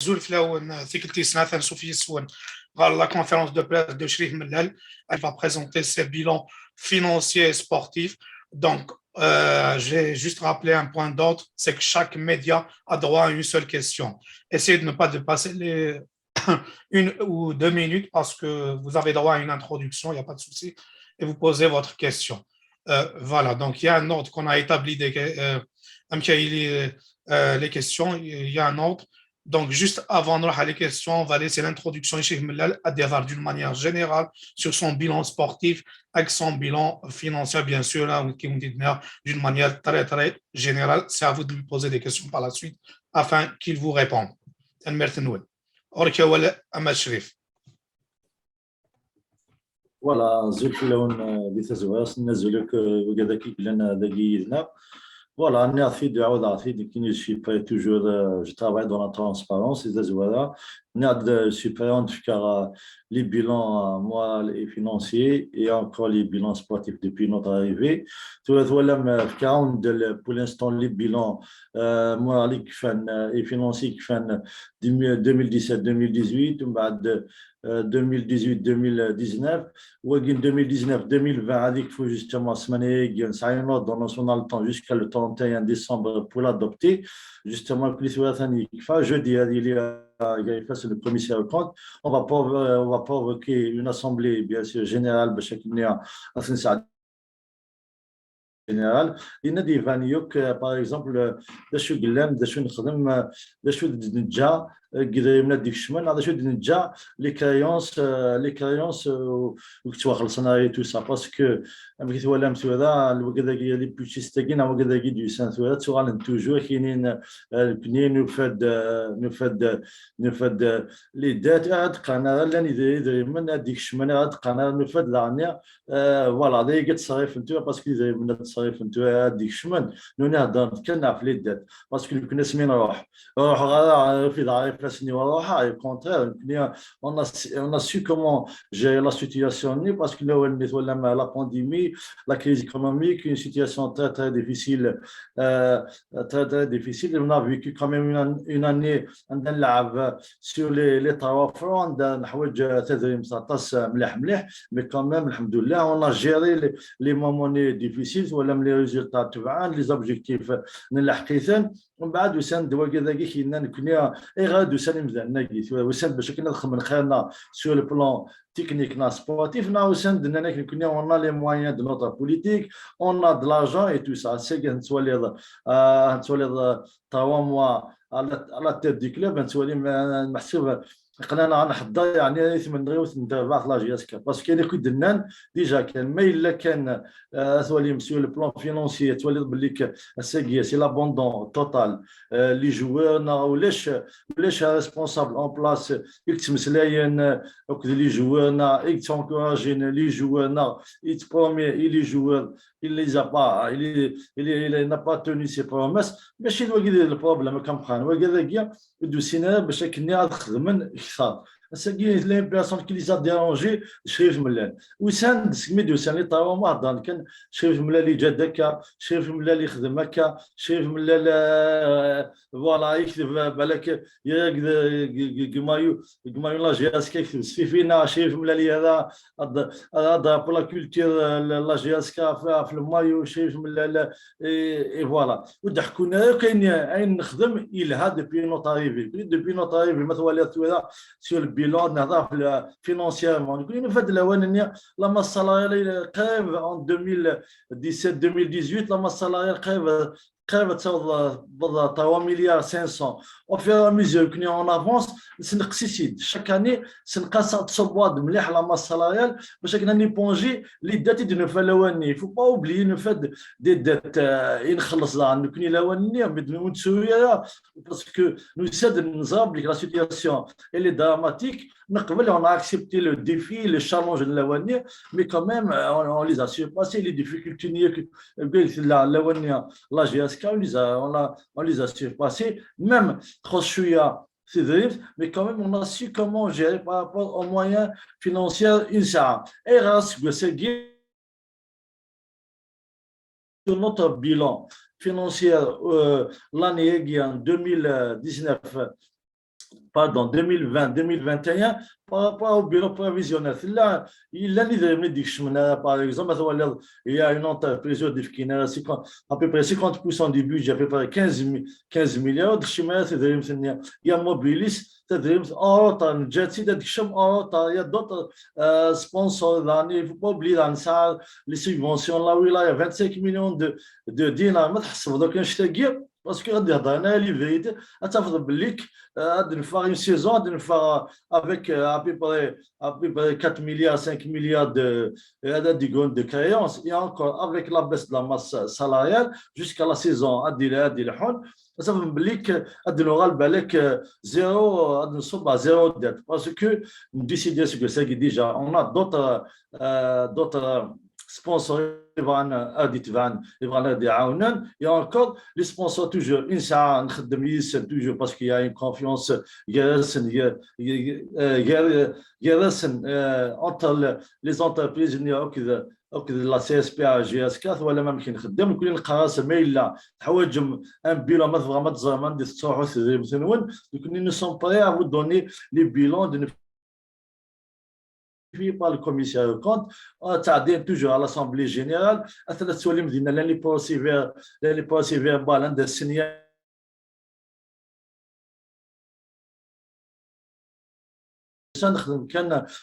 Zulf Laouen, Thikelti Snathan Soufi Souen, la conférence de presse de Shrif Mellal, elle va présenter ses bilans financiers et sportifs. Donc, j'ai juste rappelé un point d'ordre, c'est que chaque média a droit à une seule question. Essayez de ne pas dépasser les 1 ou 2 minutes parce que vous avez droit à une introduction, il n'y a pas de souci, et vous posez votre question. Voilà, donc il y a un ordre qu'on a établi les questions, il y a un ordre. Donc, juste avant de voir les questions, on va laisser l'introduction de Cheikh Mellal à dévar d'une manière générale sur son bilan sportif, avec son bilan financier, bien sûr, d'une manière très, très générale. C'est à vous de lui poser des questions par la suite afin qu'il vous réponde. Voilà, Zulfilaoun بتزواس نزلك وكذاك لنا دقيقنا. Voilà, je ne suis pas toujours, je travaille dans la transparence, voilà. Je suis prêt en tout cas les bilans moi et financiers et encore les bilans sportifs depuis notre arrivée. Tout pour l'instant les bilans moi et financiers qui font 2017-2018 2018-2019 ou 2019-2020 avec justement dans national temps jusqu'à le 31 décembre pour l'adopter justement jeudi c'est le commissaire au compte on va provoquer une assemblée bien sûr générale général لان دي فانيوك باغ اكزومبل داشو قلام داشو نخدم داشو نتجا قدرنا ديك الشمال هذا شو نتجا لي كرايونس وكتوا خلصنا اي تو سا باسكو بغيت ولا مسودا الوكداكي لي بوتشيستاكين وكداكي دو سان سودا تغال توجور كاينين البنين نفد لي دات عاد قناه لاني داير من ديك الشمال عاد قناه نفد لانيا فوالا داير كتصريف انتو باسكو من تصريف انتو هذيك الشمال نوني هضر كنعرف لي دات باسكو كنا سمين روح في ضعيف فاسني وروح اي كونترير on a su comment gérer la situation parce que là où la pandémie la crise économique une situation très très difficile très difficile on a vécu quand même une année sur les trois fronts نحوج تدريب 19 مليح mais quand même alhamdoulilah on a géré les moments difficiles ولا les résultats تبعان les objectifs نلحقيتهم ومن بعد وسان دوا كذاكي كنا كنا غاد وسان مزالنا وسان باش كنا نخدم خيرنا sur le plan technique sportif na وسان دنا كنا on a les moyens de notre politique on a de l'argent et tout ça c'est que نتولي توا mois à la tête du club نتولي محسوب قلنا نحضر يعني من غير نتابع لا جياسكا باسكو انا كنت دنان ديجا كان ما الا كان تولي مسيو لو بلان فينونسي تولي بليك الساكيه سي لابوندون توتال لي جوور ولاش ريسبونسابل اون بلاس يكتمسلاين وكذا لي جوور يكتونكوراجين لي جوور يتبرومي لي جوور il les a pas il n'a pas tenu ses promesses ماشي الوقت البروبليم كنبقى وكذا دوسينا باش كنا نخدم اكثر ساكي لي بيرسون كي لي ديرونجي شريف ملال وسان سميدو سان لي طاو ما كان شريف ملال اللي جا هكا شريف ملال اللي يخدم هكا شريف ملال فوالا يكتب بالك كمايو لا جياس كيكتب فينا شريف ملال هذا بلا كولتور لا جياسكا في المايو شريف ملال اي فوالا وضحكونا كاين عين نخدم الى هذا ديبي نوطاريفي مثلا سور bilan financièrement. Une fois de la la masse salariale crève en 2017-2018, la masse salariale crève 3 milliards 500 au fur et à mesure qu'on avance chaque année تصبوا مليح la masse salariale باش كنا نيبونجي لي دات دو نفلاواني il faut pas oublier le fait des dettes نخلص لها كني لاواني بدون تسويه parce que nous sommes نزاب la situation elle est dramatique نقبل on a accepté le défi le challenge de l'avenir mais quand même on les a surpassé les difficultés la GSK on les a surpassés même trop chouïa mais quand même on a su comment gérer par rapport aux moyens financiers et sur notre bilan financier l'année en 2019 pardon, 2020-2021 par rapport au bilan prévisionnel. Là, il a dit par exemple, il y a une entreprise qui a à peu près 50% du budget, à peu près 15 milliards. Il y a Mobilis, il y a d'autres sponsors. Il ne faut pas oublier les subventions. Là où il y a 25 millions de dinars, parce que غادي لي فيت اتفضل بليك غادي نفار une saison غادي نفار avec à peu près 4 milliards 5 milliards de créances et encore avec la baisse de la masse salariale jusqu'à la saison غادي لحون اتفضل بليك غادي نغالب عليك زيرو غادي نصب على زيرو ديت parce que décider ce que c'est déjà on a d'autres sponsors et encore les sponsors toujours toujours parce qu'il y a une confiance entre les entreprises la CSPA GS4 ولا ما يمكن نخدم كل القراص ما الا حوايجهم ان بيلون ما فريمون تزرمان دي تصوحوا سنون كنا nous sommes prêts à vous donner les bilans de par le commissaire au compte, toujours à l'Assemblée générale, les procès verbales de signer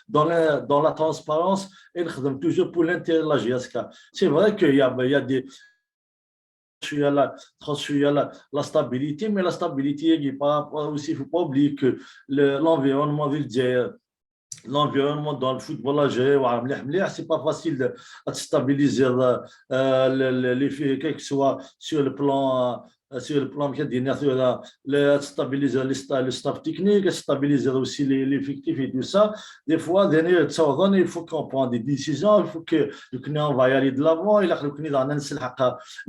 dans la transparence et toujours pour l'intérêt de la GSK. C'est vrai qu'il y a des la stabilité, mais la stabilité, il ne faut pas oublier que l'environnement veut dire l'environnement dans le football algérien, c'est pas facile de stabiliser les faits, quel que soit sur le plan stabiliser le staff technique, stabiliser aussi l'effectif et tout ça. Des fois, il faut qu'on prenne des décisions, il faut que on va y aller de l'avant, il faut que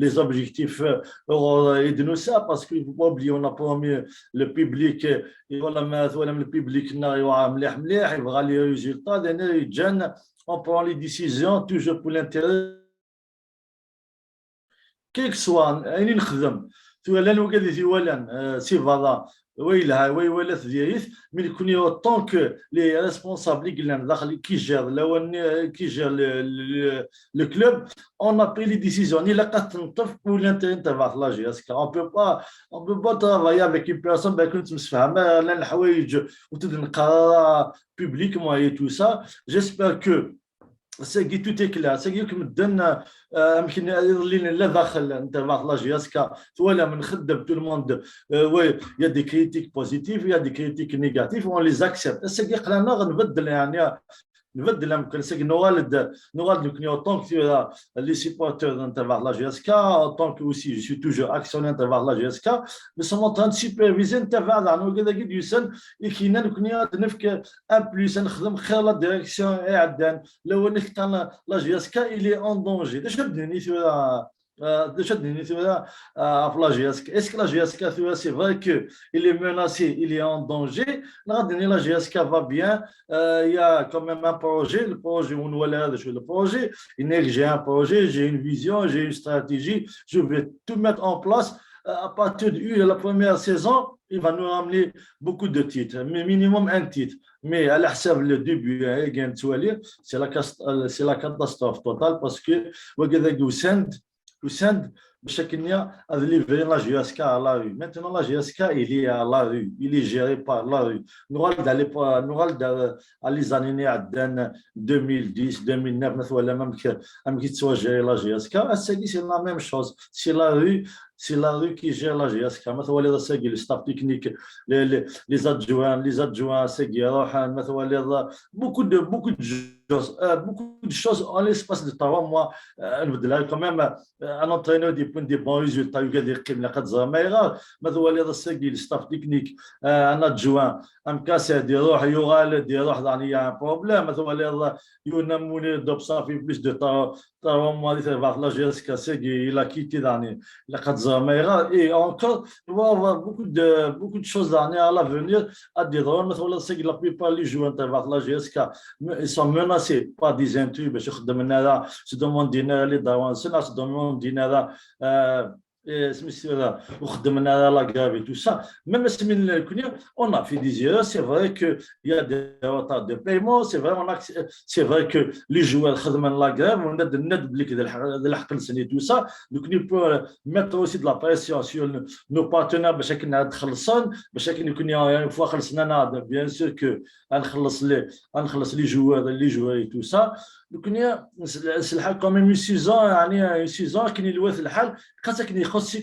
les objectifs et de nous ça, parce qu'il ne faut pas oublier, on a promis le public, et voilà, le public il va les résultats, on prend les décisions toujours pour l'intérêt. Quel que soit, il نخدم لا وقال اولا سي فالا ويلا دياليت مي يكون طون كو لي ريسبونسابل اللي داخل كي جير لو كلوب اون ا بري لي ديسيزيون الا كتنطف pour l'intérêt تاع لا جي اس كا on peut pas travailler avec une personne كنت مسفهمه لا الحوايج وتدن قرار بوبليكمون et tout ça. J'espère que c'est tout est clair. C'est que مدن يمكن اللي لا داخل انت لا جي اس كا ولا من خدم tout le monde وي يا دي كريتيك بوزيتيف يا دي كريتيك نيجاتيف on les accepte. C'est que قلنا غنبدل يعني نبدل يمكن سي نوالد نكوني autant que les supporters d'Intervalle la GSK autant que aussi je suis toujours actionnaire d'Intervalle la GSK nous sommes en train de superviser Intervalle عنو كذا قد يسن يكينا نكوني نفك ان بلس نخدم خير لا ديريكسيون عدان لو انك لا GSK il est en danger باش بدني la GSK. Est-ce que la GSK, c'est vrai qu'il est menacé, il est en danger? La GSK va bien. Il y a quand même un projet. Le projet, j'ai un projet, j'ai une vision, j'ai une stratégie. Je vais tout mettre en place. À partir de la première saison, il va nous ramener beaucoup de titres, mais minimum un titre. Mais à la le début, c'est la catastrophe totale parce que Hussein, chacun a livré la GSK à la rue. Maintenant, la GSK, il est à la rue. Il est géré par la rue. Nous allons les années 2010, 2009, même qui soit géré la GSK. C'est la même chose. C'est la rue qui gère la GSK. Le staff technique, les adjoints, beaucoup de choses en l'espace de 3 mois. Quand même, un entraîneur des bons résultats. Il y a des le staff technique, un adjoint, un casse, il y a un problème. Il y a plus de temps. La GSK, il a quitté et encore, il va y avoir beaucoup de choses à l'avenir à dire. La plupart des joueurs de la GSK ils sont menacés par des intrus. Se demandent se demandent وخدمنا لا غافي تو سا ميم سمين الكونيا اون ا في دي زيرو سي فري كو يا دي روتار دو بايمون سي فري سي فري كو لي جوار خدمنا لا غاف وند بلي كذا الحق لسني تو سا دونك ني بو ميتر اوسي دو لا بريسيون سور نو بارتنير باش كنا نخلصون باش كنا فوا خلصنا بيان سور كو غنخلص لي جوار تو سا دونك نسلحها كوميم 6 يعني 6 كاين الوث الحال خاصك كاين يخص 50%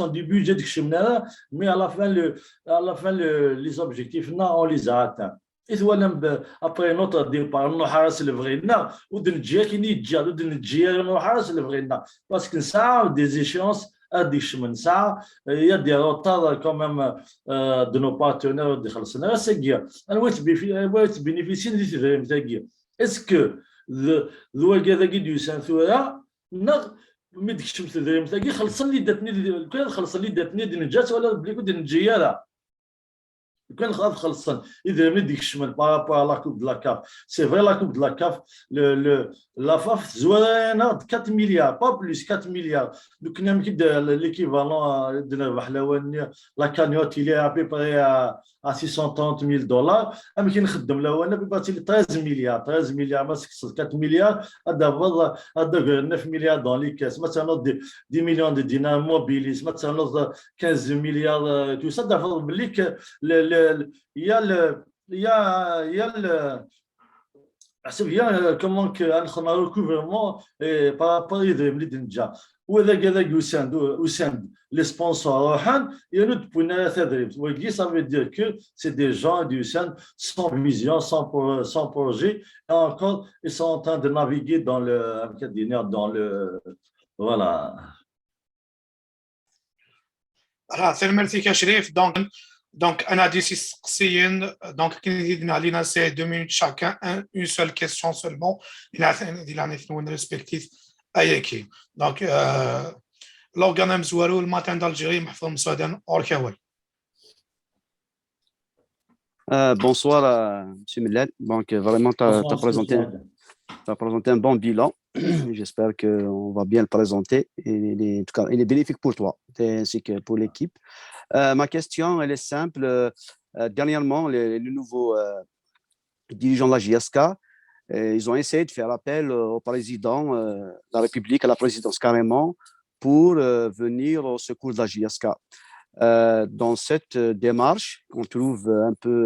دي بودجي ديك الشمنه مي على فان لي زوبجيكتيف نا اون لي زاتان إذ ولم ابري نوتر دير بار نو حارس اللي بغينا ودن جيا كاين يتجا ودن جيا نو حارس اللي بغينا باسكو نساعه دي زيشونس ادي الشمن ساعه يا دي روتار كوميم دو نو بارتنير دي خلصنا ساكيا انا ويت بينيفيسي دي تفهم تاكيا اسكو ذو كذا قد يسان ثورة نغ مدك شمس ذريم تاقي خلصن لي داتني كان خلصن لي داتني دي نجات ولا بليكو دي نجيالا كان خلصن اذا مدك شمال بارابا لا كوب دو لا كاف سي فري لا كوب دو لا كاف لا فاف زوينه 4 مليار با بلوس 4 مليار دو كنا مكد ليكيفالون دنا بحلاوان لا كانيوت اللي ابي بري à 630 000 دولار اما كي نخدم له انا بيباتي لي 13 مليار ما سكت 4 مليار هذا 9 مليار دون لي كاس مثلا 10 مليون دي دينار موبيليس مثلا 15 مليار تو سا دافع بليك يا حسب يا كومون كنخدم ريكوفرمون بارابور يدريم لي دنجا وهذا كذا يساند لي سبونسور روحان ينود بونا تدريب وكي ça veut dire que c'est des gens du sein sans vision sans projet et encore ils sont en train de naviguer dans le voilà. Merci Chérif. Donc, on a dit donc, c'est 2 minutes chacun, une seule question seulement. Il a une respective Ayeki. Donc, l'organe Mzouarou, le matin d'Algérie, Mahfoum Soudan, Orkawi. Bonsoir, M. Millel. Donc, vraiment, tu as présenté un bon bilan. J'espère qu'on va bien le présenter. En tout cas, il est bénéfique pour toi ainsi que pour l'équipe. Ma question, elle est simple. Dernièrement, les nouveaux dirigeants de la JSK, ils ont essayé de faire appel au président de la République, à la présidence carrément, pour venir au secours de la JSK. Dans cette démarche, qu'on trouve un peu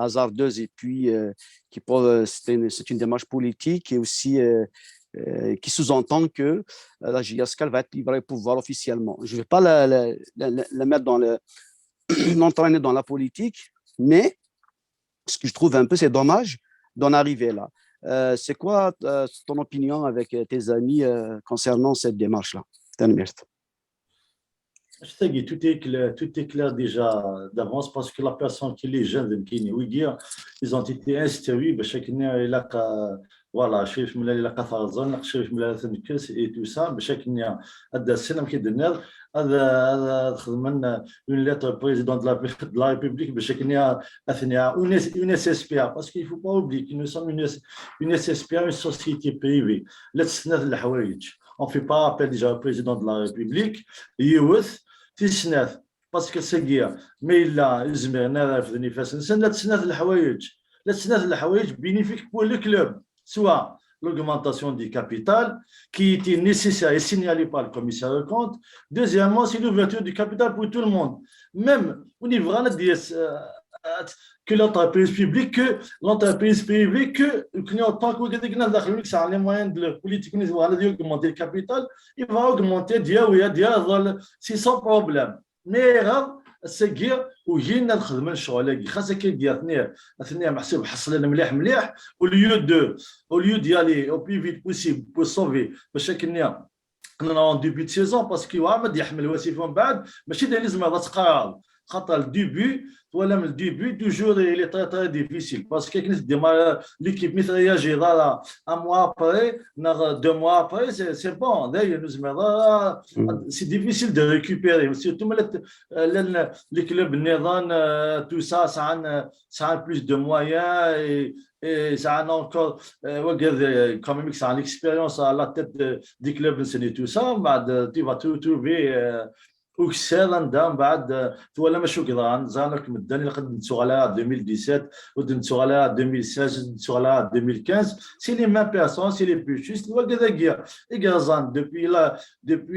hasardeuse et puis c'est une démarche politique et aussi qui sous-entend que la JSK va être livrée au pouvoir officiellement. Je ne vais pas la mettre l'entraîner dans la politique, mais ce que je trouve un peu, c'est dommage d'en arriver là. C'est quoi ton opinion avec tes amis concernant cette démarche-là? Tout est clair déjà d'avance parce que la personne qui les jeunes ils ont été instruits voilà شايف من اللي قفازون شايف من الكاس et tout ça بشكل هذا السنه كيدنا هذا خدمنا une lettre président de la République بشكل اثناء une SSPA parce qu'il faut pas oublier que nous sommes une SSPA une société privée لا تستنى الحوايج on fait pas appel déjà au président de la République يوث تسنى parce que c'est guerre mais là زمرنا في نفاس لا تسنى الحوايج bénéfique pour le club soit l'augmentation du capital qui était nécessaire et signalée par le commissaire de compte. Deuxièmement, c'est l'ouverture du capital pour tout le monde. Même au niveau que l'entreprise publique, que l'entreprise privée, que tant que ça a les moyens de la politique, augmenter le capital, il va augmenter c'est sans problème. Mais السكير وجينا نخدم الشغل خاصه كيدير اثناء محسوب حصلنا مليح وليو ديالي او بي فيت بوسيبل بو سوفي باش كنا اون ديبي دو سيزون باسكو عمد يحمل وسيف من بعد ماشي لازم هذا تقرار خاطر الديبي ولا من الديبي توجور لي تري ديفيسيل باسكو كي ديما ليكيب مثل يا جيرا ان موا ابري نغ دو موا ابري سي بون داير لازم سي ديفيسيل دو ريكوبيري سيرتو لي كلوب النظام تو سا سا بلوس دو مويان et ça a encore quand même ça a l'expérience à la tête des clubs et tout ça tu vas trouver وكسال ندم بعد ولا ماشي كذا زانك مداني لقد نتسوغ على 2017 ودنتسوغ على 2016 نتسوغ على 2015 سي لي ميم بيرسون سي لي بلو جوست وكذا كيا زان depuis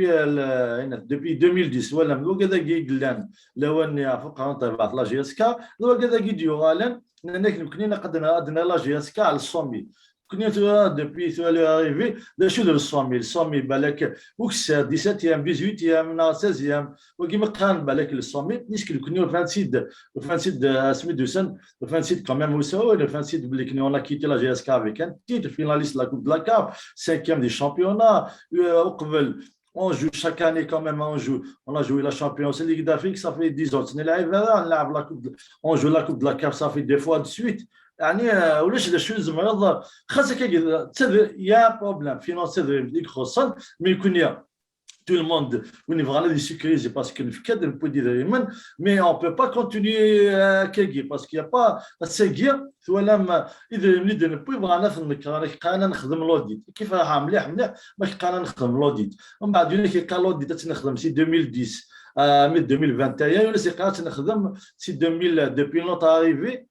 2010 ولا وكذا قلان لو اني فوق تبعت لا جي اس كا وكذا ديوغالن نك كنا قدنا لا جي اس كا على الصومي كنا depuis le arrivé de chez le 100 000 بالك وكسا 17e 18e 16e وكيما كان بالك ال 100 نشكل كنا 26 سميتو سن 26 quand même وساو 26 بلي كنا on a quitté la GSK avec un titre finaliste de la Coupe de la CAF 5e du championnat وقبل on joue chaque année quand même on a joué la Champions League d'Afrique ça fait 10 ans on joue la Coupe de la CAF ça fait 2 fois de suite يعني ولاش هذا شو زعما خاصك يا بروبليم فينانسي ديك خصن مي يكون يا tout le monde on est vraiment sécurisé parce que le cadre peut dire mais on peut pas continuer كي parce qu'il y a pas السجيا ولا اذا نريد نبوي بغانا في المكان كان نخدم لوديت كيف راه مليح ما كان نخدم لوديت ومن بعد يقول لك قال لوديت تنخدم سي 2010 من 2021 ولا سي قالت نخدم سي 2000 depuis notre arrivée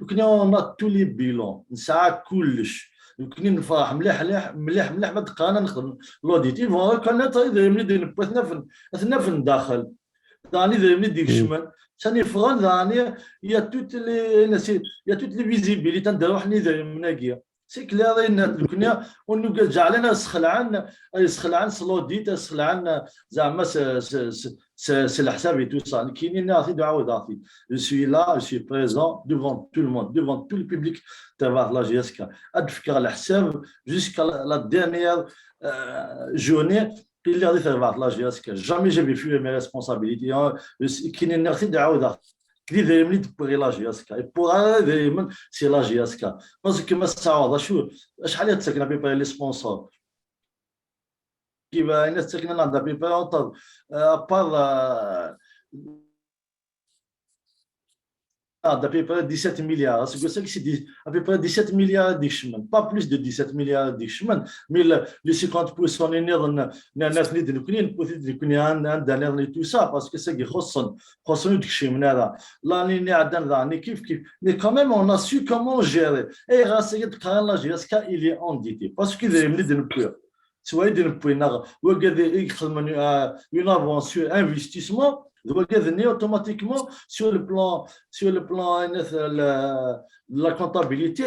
كنا on a tous les bilans نسعى كلش كنا نفرح مليح ما تقانا نخدم لوديت كان اذا نريد نبوي ثنا داخل ثاني اذا نريد ديك الشمال ثاني فران ثاني يا توت لي فيزيبيليتي نديرو حنا اذا مناقيه سي كلير كنا ونبقى جعلنا سخلعان سلوديت سخلعان زعما c'est le حساب et tout ça كاينين ناس يدعوا عاطي je suis là je suis présent devant tout le monde devant tout le public تبع لا جي اس كا ادفكر على حساب jusqu'à la dernière journée اللي غادي تبع لا جي اس كا jamais j'ai vu mes responsabilités كاينين ناس يدعوا كلي دايما تبغي لا جي اس كا بوغ دايما سي لا جي اس كا باسكو ما تعوض شحال تسكن بيبا لي سبونسور كيما الناس تسكن عندها بيبا بار d'à peu près 17 milliards. C'est ça que c'est à peu près 17 milliards de chemins. Pas plus de 17 milliards de chemins. Mais les 50% de tout ça, parce que c'est qui خصنا de chemins là. Mais quand même, on a su comment gérer. Et grâce à ça, il est endetté. Parce qu'il est venu de nous peur. Soit de nous peur. Une avance sur investissement. Automatiquement sur le plan de la comptabilité,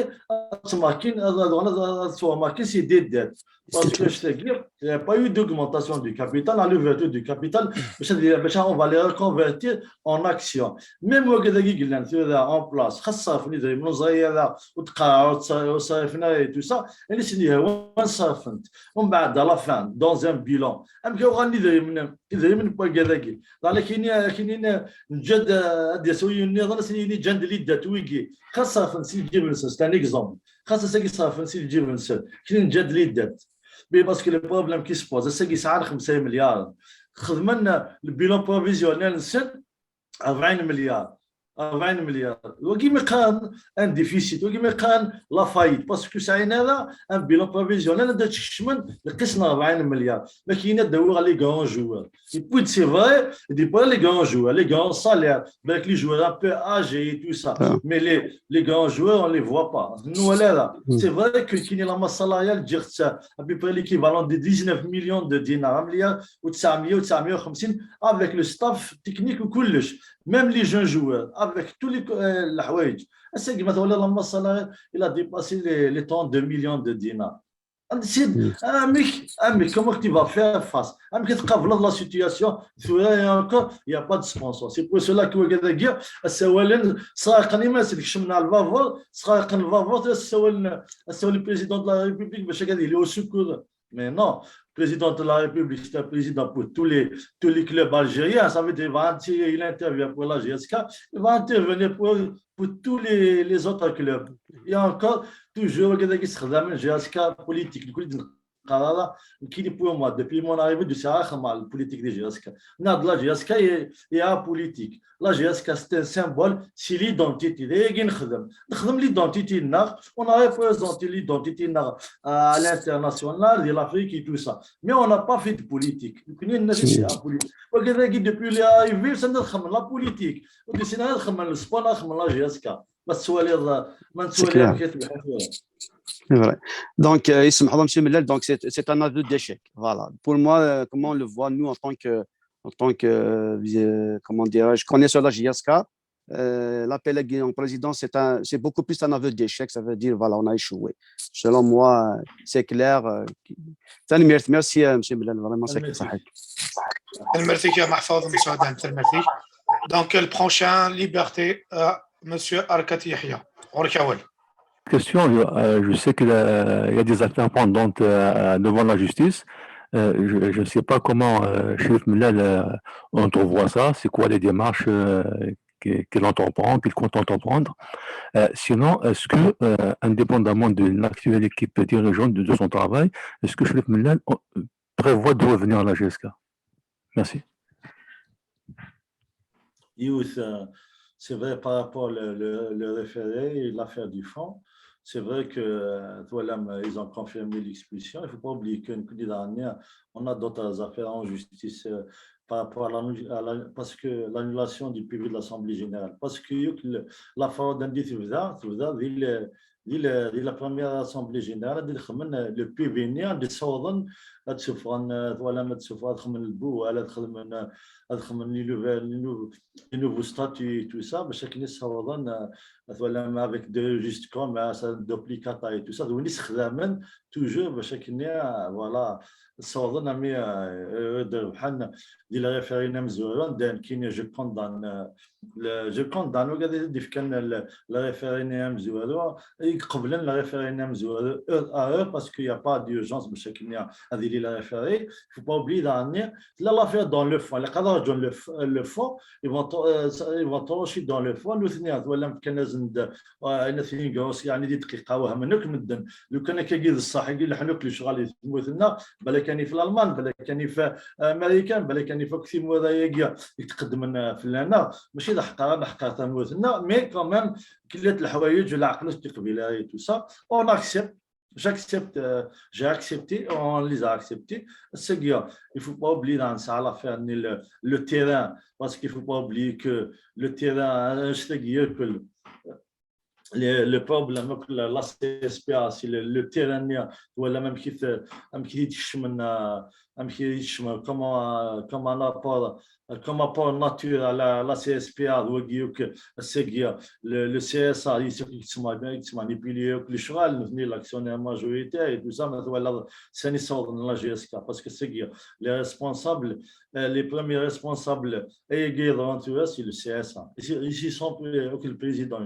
c'est des dettes. Parce que il n'y a pas eu d'augmentation du capital, à l'ouverture du capital, on va les reconvertir en actions. Même en place, et tout ça, on va à la fin, dans un bilan. كاينين نجد يسوي النظام سيدي جند لي داتويكي خاصه فنسي جيبنس سي ان اكزومبل خاصه ساكي صافي فنسي جيبنس كاين جند لي دات بي باسكو لي بروبليم كي سبوز ساكي سعر 5 مليار خدمنا البيلون بروفيزيونيل نسد 40 مليار وكيما كان ان ديفيسيت وكيما كان لا فايت باسكو ساعين هذا ان بيلون بروفيزيونيل دات الشمن لقسنا 40 مليار ما كاين داو على لي غون جوار يبود سي فري دي با لي غون جوار لي غون سالير بالك لي جوار ان بو اجي تو سا مي لي غون جوار اون لي فوا با نو لا سي فري كو كاين لا ماس سالاريال جيرت ابي بري ليكيفالون دي 19 مليون دو دينار مليار و900 و950 افيك لو ستاف تكنيك وكلش même les jeunes joueurs, avec tous les الحوايج. C'est que مثلا لما الصلاة il a dépassé les 32 millions de dinars. Mais comment tu vas faire face? La situation, il n'y a pas de sponsor. C'est pour cela que vous avez dit, c'est le président de la République, il est au secours. Mais non, le président de la République, c'est un président pour tous les clubs algériens. Ça veut dire qu'il intervient pour la GSK, il va intervenir pour tous les autres clubs. Il y a encore toujours la GSK politique. قرار qui pour moi depuis mon arrivée du Sahara la politique de GSK la GSK est apolitique la GSK c'est un symbole c'est l'identité اللي نخدم l'identité on a représenté l'identité à l'international de l'Afrique et tout ça mais on n'a pas fait de politique depuis l'arrivée ça ندخل la politique ودينا ندخل السبور ندخل la GSK ما تسوالي ما نسوالي C'est vrai. Donc, donc c'est un aveu d'échec. Voilà. Pour moi, comment on le voit, nous, comment dirais-je, connaisseur de la JSK, l'appel en président, c'est beaucoup plus un aveu d'échec. Ça veut dire, voilà, on a échoué. Selon moi, c'est clair. Merci, M. Millal, vraiment, c'est clair. Donc, le prochain, liberté, M. Arkat Yahya. Question, je sais qu'il y a des affaires pendantes devant la justice. Je ne sais pas comment Chérif Millal entrevoit ça, c'est quoi les démarches qu'il entend prendre, qu'il compte entreprendre. Sinon, est-ce que, indépendamment de l'actuelle équipe dirigeante de son travail, est-ce que Chérif Millal prévoit de revenir à la GSK? Merci. C'est vrai par rapport le référé et l'affaire du fond. C'est vrai que ils ont confirmé l'expulsion. Il ne faut pas oublier qu'une dernière, on a d'autres affaires en justice par rapport parce que l'annulation du PV de l'Assemblée générale. Parce que la fraude d'indice la première Assemblée générale, le PV de Soudan, les nouveaux statuts et tout ça, chacun avec de juste comme duplicata et tout ça, toujours chacun voilà Soudan a mis le référendum je compte dans le référendum قبل الريفرندum parce qu'il n'y a pas d'urgence بشكل هذه اللي référé il ne faut pas oublier dernier là l'affaire dans le fond le fond ils vont trancher dans le fond الاثنين ولا كان لازم الاثنين جوس يعني دي دقيقه وهم نكمل لو كان كيقيد الصح يقول لنا كل شغال يثمثنا بلا كان في الالمان بلا كان في امريكان بلا كان في كثير وضعيه يتقدم في لنا ماشي حقا ثمثنا مي كمان كلة الحوايج والعقل القبيلة et tout ça on accepte j'ai accepté on les a acceptés c'est qu'il il faut pas oublier dans ça l'affaire le terrain parce qu'il faut pas oublier que le terrain c'est que le problème que la CSPA c'est le terrain ولا même qui comme un apport naturel à la CSPA le CSA il se manipule le cheval l'actionnaire majoritaire et tout ça c'est une la GSK parce que c'est les responsables les premiers responsables et c'est le CSA ici sont le président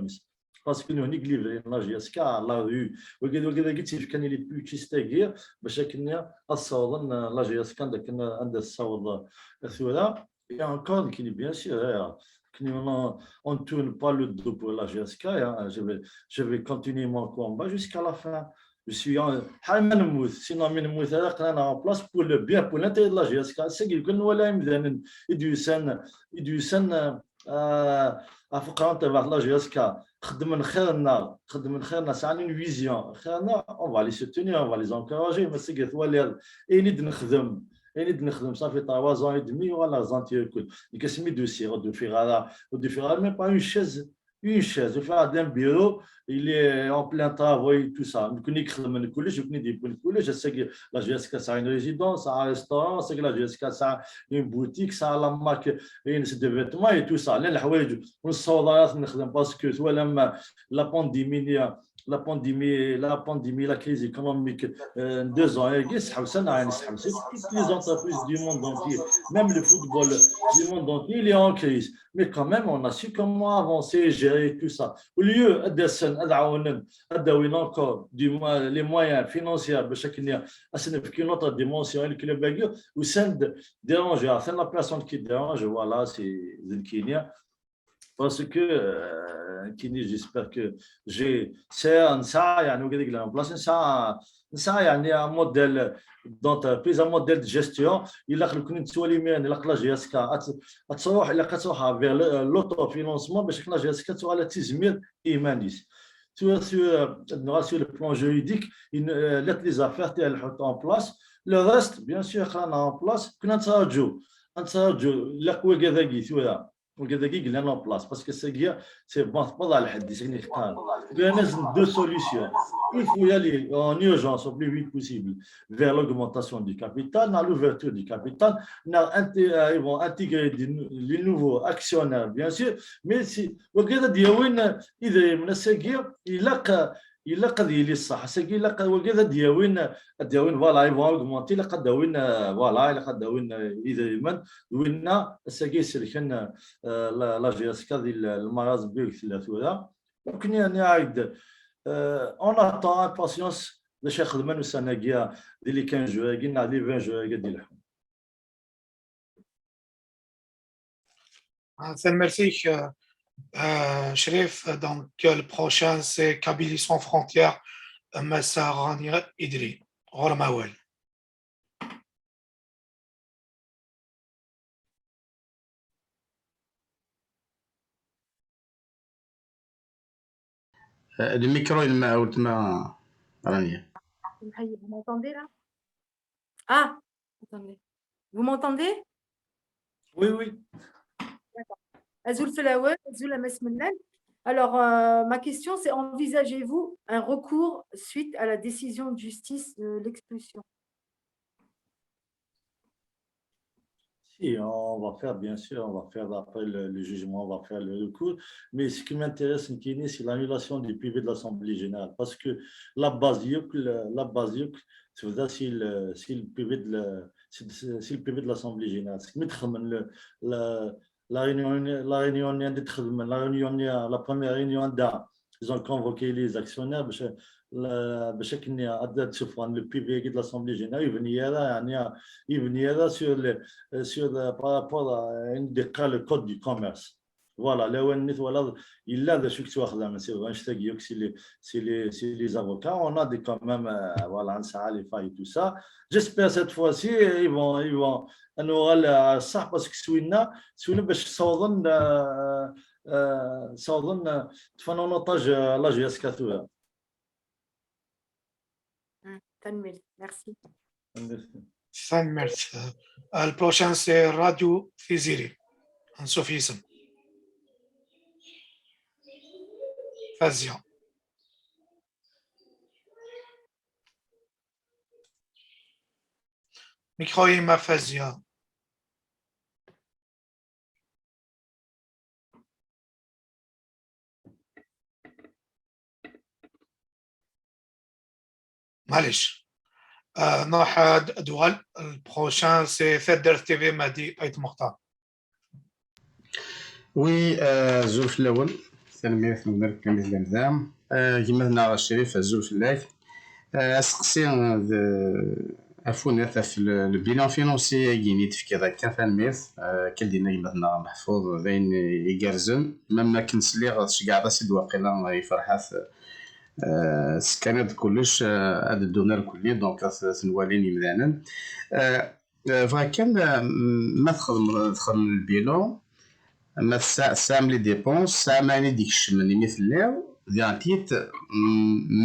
parce que nous نيجليفري لا جي اس كا لا ريو وكذا قلت كان اللي بو تشتاغير باش كنا الصوض لا جي اس كا كنا عند الصوض الثوره et encore qui bien sûr on ne tourne pas le dos pour la GSK je vais continuer mon combat jusqu'à la fin je suis sinon on en place pour le bien pour l'intérêt de la GSK c'est qu'il كنا ولا يمدن يدو سن افقران تبع لا GSK خدم خيرنا ساعة une vision خيرنا on va les soutenir on va les encourager mais c'est que ولا نخدم صافي 3 ans et demi ولا زانتي الكل كاسمي دوسي ودو فيغالا même pas une chaise faire d'un bureau il est en plein travail tout ça je connais je sais que la GSK ça a une résidence ça a un restaurant c'est que la GSK ça a une boutique ça a la marque de vêtements et tout ça الحوايج والصوالات نخدم parce que la pandémie, la crise économique, 2 ans, toutes les entreprises du monde entier, même le football du monde entier, il est en crise. Mais quand même, on a su comment avancer, gérer tout ça. Au lieu d'adouiner encore les moyens financiers, c'est une autre dimension, le club où c'est déranger, c'est la personne qui dérange, voilà, c'est Zilkinia. Parce que, j'espère que c'est un ça, يعني وقاعد يقول بلاص نسا يعني un modèle d'entreprise, un modèle de gestion. Il a que كنت تولي مين إلا لا جياسكا تروح إلا كتروح vers l'autofinancement باش لا جياسكا تروح على تزمير إيمانيس. Sur le plan juridique, les affaires elles sont en place. Le reste, bien sûr, on a en place. كنا نتراجعوا لا قوة كذاكي ثورة وكذاكي قلنا en place parce que c'est bon pas على حد c'est نختار. Il y a deux solutions. Il faut y aller en urgence au plus vite possible vers l'augmentation du capital, dans l'ouverture du capital, ils vont intégrer les nouveaux actionnaires, bien sûr, mais si وكذا دياوين إذا من السجير إلا قضية لي الصح ساكي إلا وكذا دياوين فوالا يفون أوغمونتي إلا قد داوين فوالا إلا قد داوين إذا يمن دوينا ساكي سلكن لا جياسكا ديال المراز بيك ثلاثة ممكن يعني عايد اون اتون باسيونس باش يخدموا السناقيه اللي كان جوع قلنا لي 20 جوع ديالهم. Merci, Sherif. Donc, le prochain, c'est Kabylie sans frontières, Massa Rani Idri. Rolamawel. Le micro, il m'a ultimement ranié. Vous m'entendez là? Ah, attendez. Vous m'entendez? Oui, oui. D'accord. Azul Felaouel, Azul Amesmenel. Alors, ma question, c'est envisagez-vous un recours suite à la décision de justice de l'expulsion? Si, on va faire, bien sûr, on va faire après le jugement, on va faire le recours. Mais ce qui m'intéresse, c'est l'annulation du PV de l'Assemblée générale. Parce que la base, c'est-à-dire si le PV de l'Assemblée générale, la première réunion ils ont convoqué les actionnaires باش كنا عدد تشوفون لو بي في de l'Assemblée générale يبني هذا sur par rapport à le code du commerce. Voilà, là où voilà, il a des choses qui sont c'est les avocats, on a des quand même voilà, les failles et tout ça. J'espère cette fois-ci ils vont on aura ça parce que سوينا باش صوضن تفنون otage la GS4. Merci. Merci. Le prochain, c'est Radio Fiziri, en sophisme. Fazia. Micro ma Fazia. معلش نوحد دول. البروشان سي فدر تي في مهدي ايت مختار. وي زول في الاول سلمي في المدرب كامل الالزام كيما هنا الشريف زول في اللايف اسقسي عفوا في البيلان فينونسي كيني تفكير هكا فالميث كلدينا كيما هنا محفوظ بين يقرزن ما كنسلي كاع راسي واقيلا يفرحات سكانات كلش هاد الدونر كلي دونك سنوالين يمدانا فكان ما تخدم البيلون ما سام لي ديبونس ساماني ديك الشمن مثل لير ديانتيت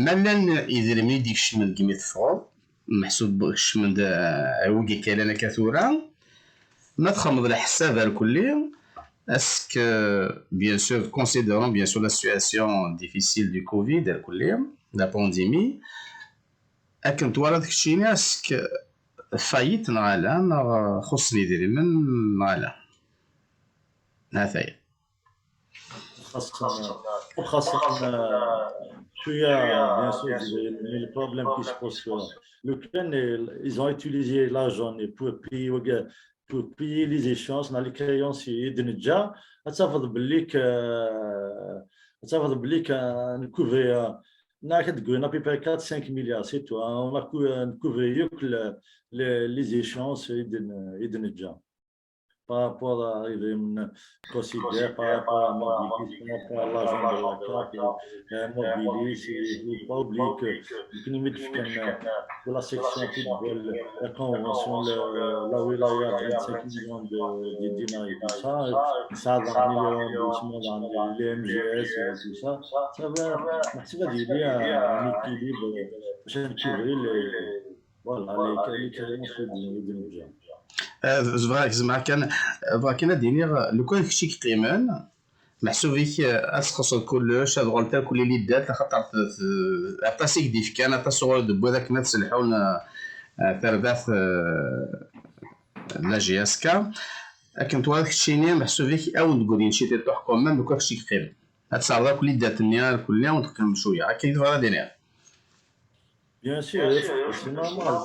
مالن يديرني ديك الشمن كيما تفور محسوب الشمن عوقي كالانا كثورا ما تخمض الحساب الكلي. Est-ce que, bien sûr, considérant bien sûr la situation difficile du Covid, la pandémie, est-ce que faillite نعلم خصني ديري من نعلم هذا خاصة شوية bien sûr le problème qui se pose le plan ils ont utilisé l'argent pour payer les échéances dans les créanciers de Nedja. Ça va couvrir à peu près 4-5 milliards, c'est tout. On a couvert les échéances de Nedja. par rapport à considère par rapport à Mobilis, par rapport à l'agent de la CAF, Mobilis, il ne faut pas oublier que nous mettons pour la section football, la convention, la wilaya, 25 millions de dinars et tout ça, ça va amener les remboursements dans les MGS et tout ça, ça va aider à un équilibre pour couvrir les carences de l'objet. زعما كان دينيغ لو كان كشي كيقيمان محسوب فيك اسخص كلش هاد غولتا كل اللي دات خاطر اتاسيك ديف كان اتصور دبو ذاك نفس الحون ترداف لا جي اس كا لكن تو هذاك الشيء محسوب فيك او نقول شي تحكم من لو كان كشي كيقيم هاد صار كل اللي دات النيار كلها ونتكلم شويه هكا يدور دينيغ. Bien sûr, c'est normal,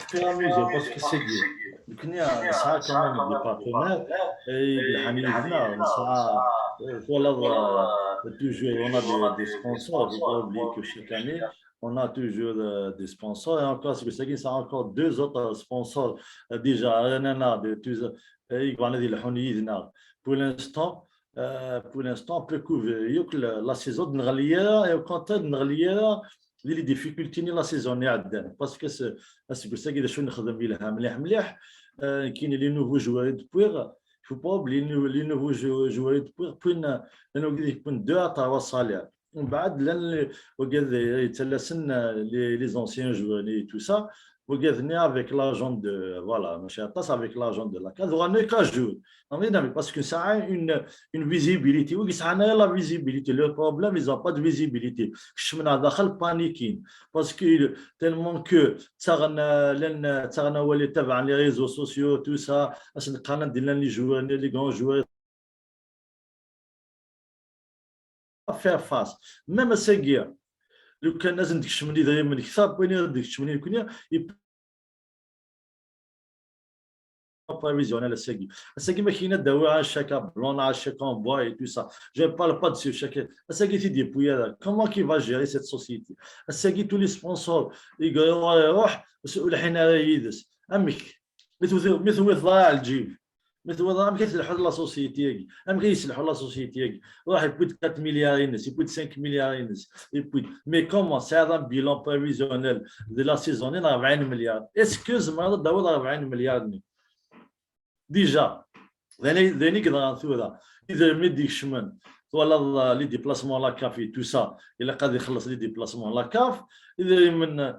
c'est amusé parce que c'est dur. Donc, il y a ça quand même des partenaires et toujours, on a des sponsors. Il ne faut pas oublier que chaque année, on a toujours des sponsors. Et encore, c'est que ça a encore 2 autres sponsors déjà. Pour l'instant, on peut couvrir la saison de Nraliera et au contraire de Nraliera. Les difficultés de la saison parce que c'est pour ça qu'il y a des choses qui les nouveaux joueurs de poire. Il ne faut pas oublier les nouveaux joueurs de poire pour 2 à 3 salaires. Les anciens joueurs et tout ça. Vous venez avec l'argent de voilà, avec l'argent de la case. Vous n'avez qu'à jouer. Parce que ça a une visibilité. Oui, ça a la visibilité. Le problème, ils n'ont pas de visibilité. Je me suis paniqué parce que tellement que ça a les réseaux sociaux, tout ça, les joueurs, les grands joueurs. À faire face. Même à ces guerres. لو كان لازم ديك الشمني دايما من الكتاب بين ديك الشمني كنا prévisionnel الساقي ما كاينه دواء على الشاكا بلون على الشاكا بوا اي تو سا جو بارل با دسو الشاكا الساقي تي بويا كومون كي فا جيري سيت سوسيتي الساقي تو لي سبونسور يروح مسؤول حين يدس امك مثل ضاع الجيب مثل وضع ما كيسلحوا لا سوسيتي ام كيسلحوا لا سوسيتي راح يبود 4 مليار ينس يبود 5 مليار ينس يبود مي كومون سي هذا بيلون بريفيزيونيل دو لا سيزون 40 مليار اسكوز ما داود 40 مليار ديجا ذاني كذا ثورة اذا مديك شمن ولا لي ديبلاسمون لا كافي تو سا الا قادر يخلص لي ديبلاسمون لا كاف اذا من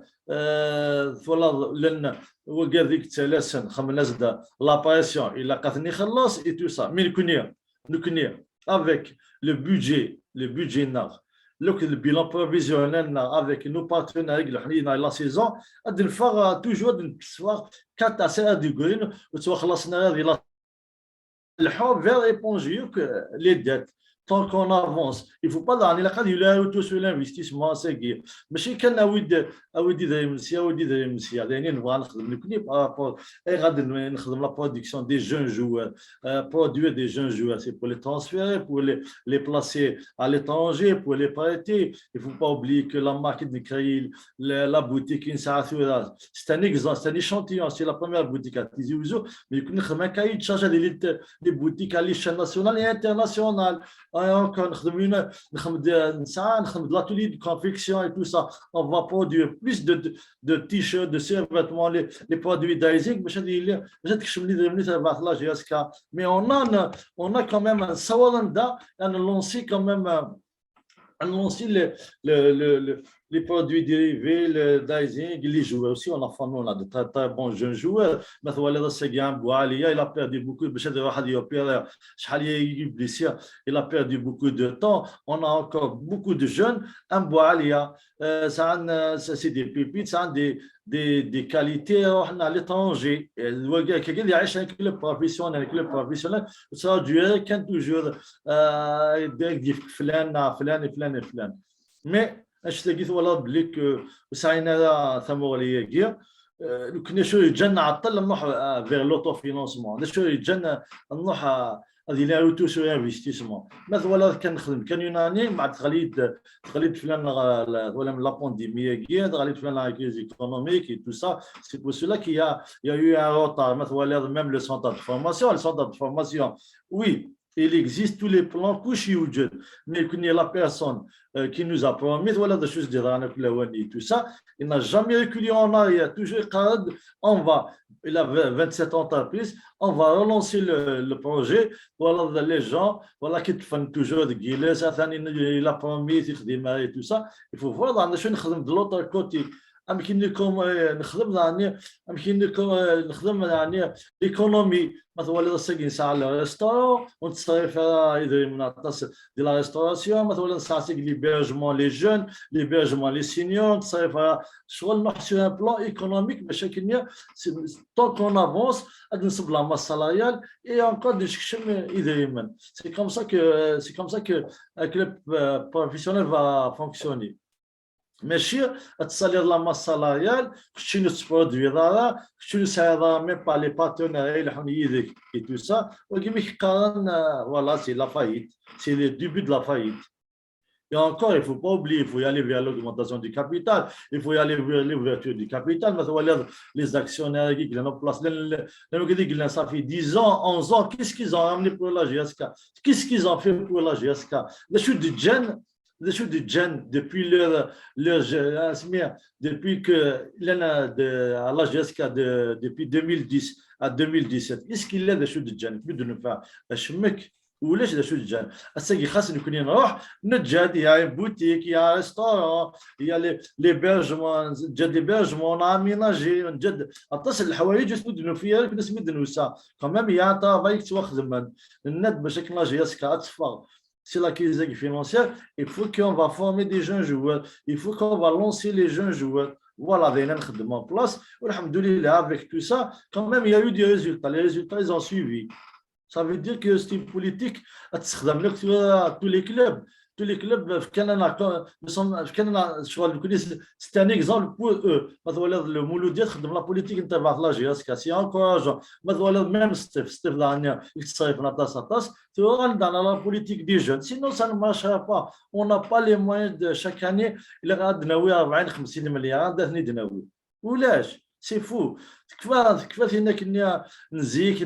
ولا لان وقال ذيك ثلاث خمس دا لاباريسيون الا قاتني خلص اي تو سا مي نكوني افيك لو بودجي نار لو le bilan prévisionnel avec nos partenaires اللي حنا لا سيزون غادي نفرغ توجور نتسوار 4 à 7 ديغرين وتوا خلصنا هذه الحب vers éponger les dettes. Tant qu'on avance, il ne faut pas donner la carte de l'auto sur l'investissement. C'est que, mais si quelqu'un a dit la production des jeunes joueurs, produire des jeunes joueurs, c'est pour les transférer, pour les placer à l'étranger, pour les prêter. Il ne faut pas oublier que la marque de créer la boutique, c'est un exemple, c'est un échantillon, c'est la première boutique à Tizi Ouzou, mais il y a un cahier de charge des boutiques à l'échelle nationale et internationale. Encore l'atelier de confection et tout ça, on va produire plus de t-shirts, de survêtements, les produits d'Ising, mais on a quand même un Sawalanda, on a lancé quand même les produits dérivés, le Daising, les joueurs aussi, on a de très bons jeunes joueurs. Il a perdu beaucoup il a perdu beaucoup de temps. On a encore beaucoup de jeunes. C'est des pépites, ça a des qualités à l'étranger. Quelqu'un qui a un club professionnel, ça a duré toujours mais اش لقيت والله بلي وسعينا ثموليه كيا كنا شويه جن عطل نروح فيغ لوطو فينونسمون شويه جن نروح هذه لا روتو سو انفستيسمون مثلا ولا كنخدم كان يوناني مع تغليت فلان ولا من لابونديمي كي تغليت فلان لا كريز ايكونوميك اي تو سا سي بور سولا كي يا يو ان روتار مثلا ولا ميم لو سونتر دو فورماسيون وي il existe tous les plans كلشي يوجد mais كوني لا بيرسون qui nous a promis ولا des choses ديالنا كلاواني tout ça il n'a jamais reculé en arrière toujours قاد on va il a 27 entreprises on va relancer le projet voilà les gens voilà qui font toujours de guillemets ثاني il a promis يخدم et tout ça il faut voir عندنا شنو نخدم de l'autre côté يمكن لكم نخدم يعني يمكن لكم نخدم يعني ايكونومي مثلا ساكن ساعه الريستورون ونتصرف اذا من الطاس ديال لا ريستوراسيون مثلا ساعه ليبيرجمون لي جون ليبيرجمون لي سينيور نتصرف شغل نحسو ان بلان ايكونوميك باش كاين طون كون افونس غادي نصب لا ماس سالاريال اي انكور نشكشم اذا يمن سي كوم سا كو كلوب بروفيسيونيل فا فونكسيوني ماشي تصالير لا ماس سالاريال خصني نتبرودوي دارا خصني نساعد ميم با لي بارتنير اللي حنا يديك اي تو سا ولكن ما كيقارن فوالا سي لا فايت سي لي ديبي دو لا فايت Et encore, il ne faut pas oublier, il faut y aller vers l'augmentation du capital, il faut y aller vers l'ouverture du capital. Les actionnaires qui ont place, ça fait 10 ans, 11 ans, qu'est-ce qu'ils ont amené pour la GSK? Qu'est-ce qu'ils ont fait pour la GSK? Les chutes de gènes, depuis depuis que la GSK depuis 2010 à 2017, est-ce qu'il y a des chutes de gènes? Plus de ne pas chemek. ولاش شو الجان الساقي خاصني نكون نروح نتجاد يا بوتيك يا ريستورون يا لي بيرجمون نتجاد لي بيرجمون اميناجي نتجاد اتصل الحوايج نسمدنو فيها كنا سمدنو سا كمان يا طافايك تواخدم الند باش كنلاجي ياسكا تصفى c'est la crise financière il faut qu'on va former des jeunes joueurs il faut qu'on va lancer les jeunes joueurs voilà داينا نخدموا en place والحمد لله avec tout ça quand même il y a eu des résultats les résultats ils ont suivi. Ça veut dire que c'est une politique à tous les clubs. Tous les clubs, c'est un exemple pour eux. Le Mouloudia, la politique internationale, c'est encourageant. Même Steve Lania, il s'arrive à la tasse, tu vois, dans la politique des jeunes. Sinon, ça ne marchera pas. On n'a pas les moyens de chaque année. Il y a 40-50 milliards d'euros. Ou l'âge. C'est fou. كيف فينا كنا نزيك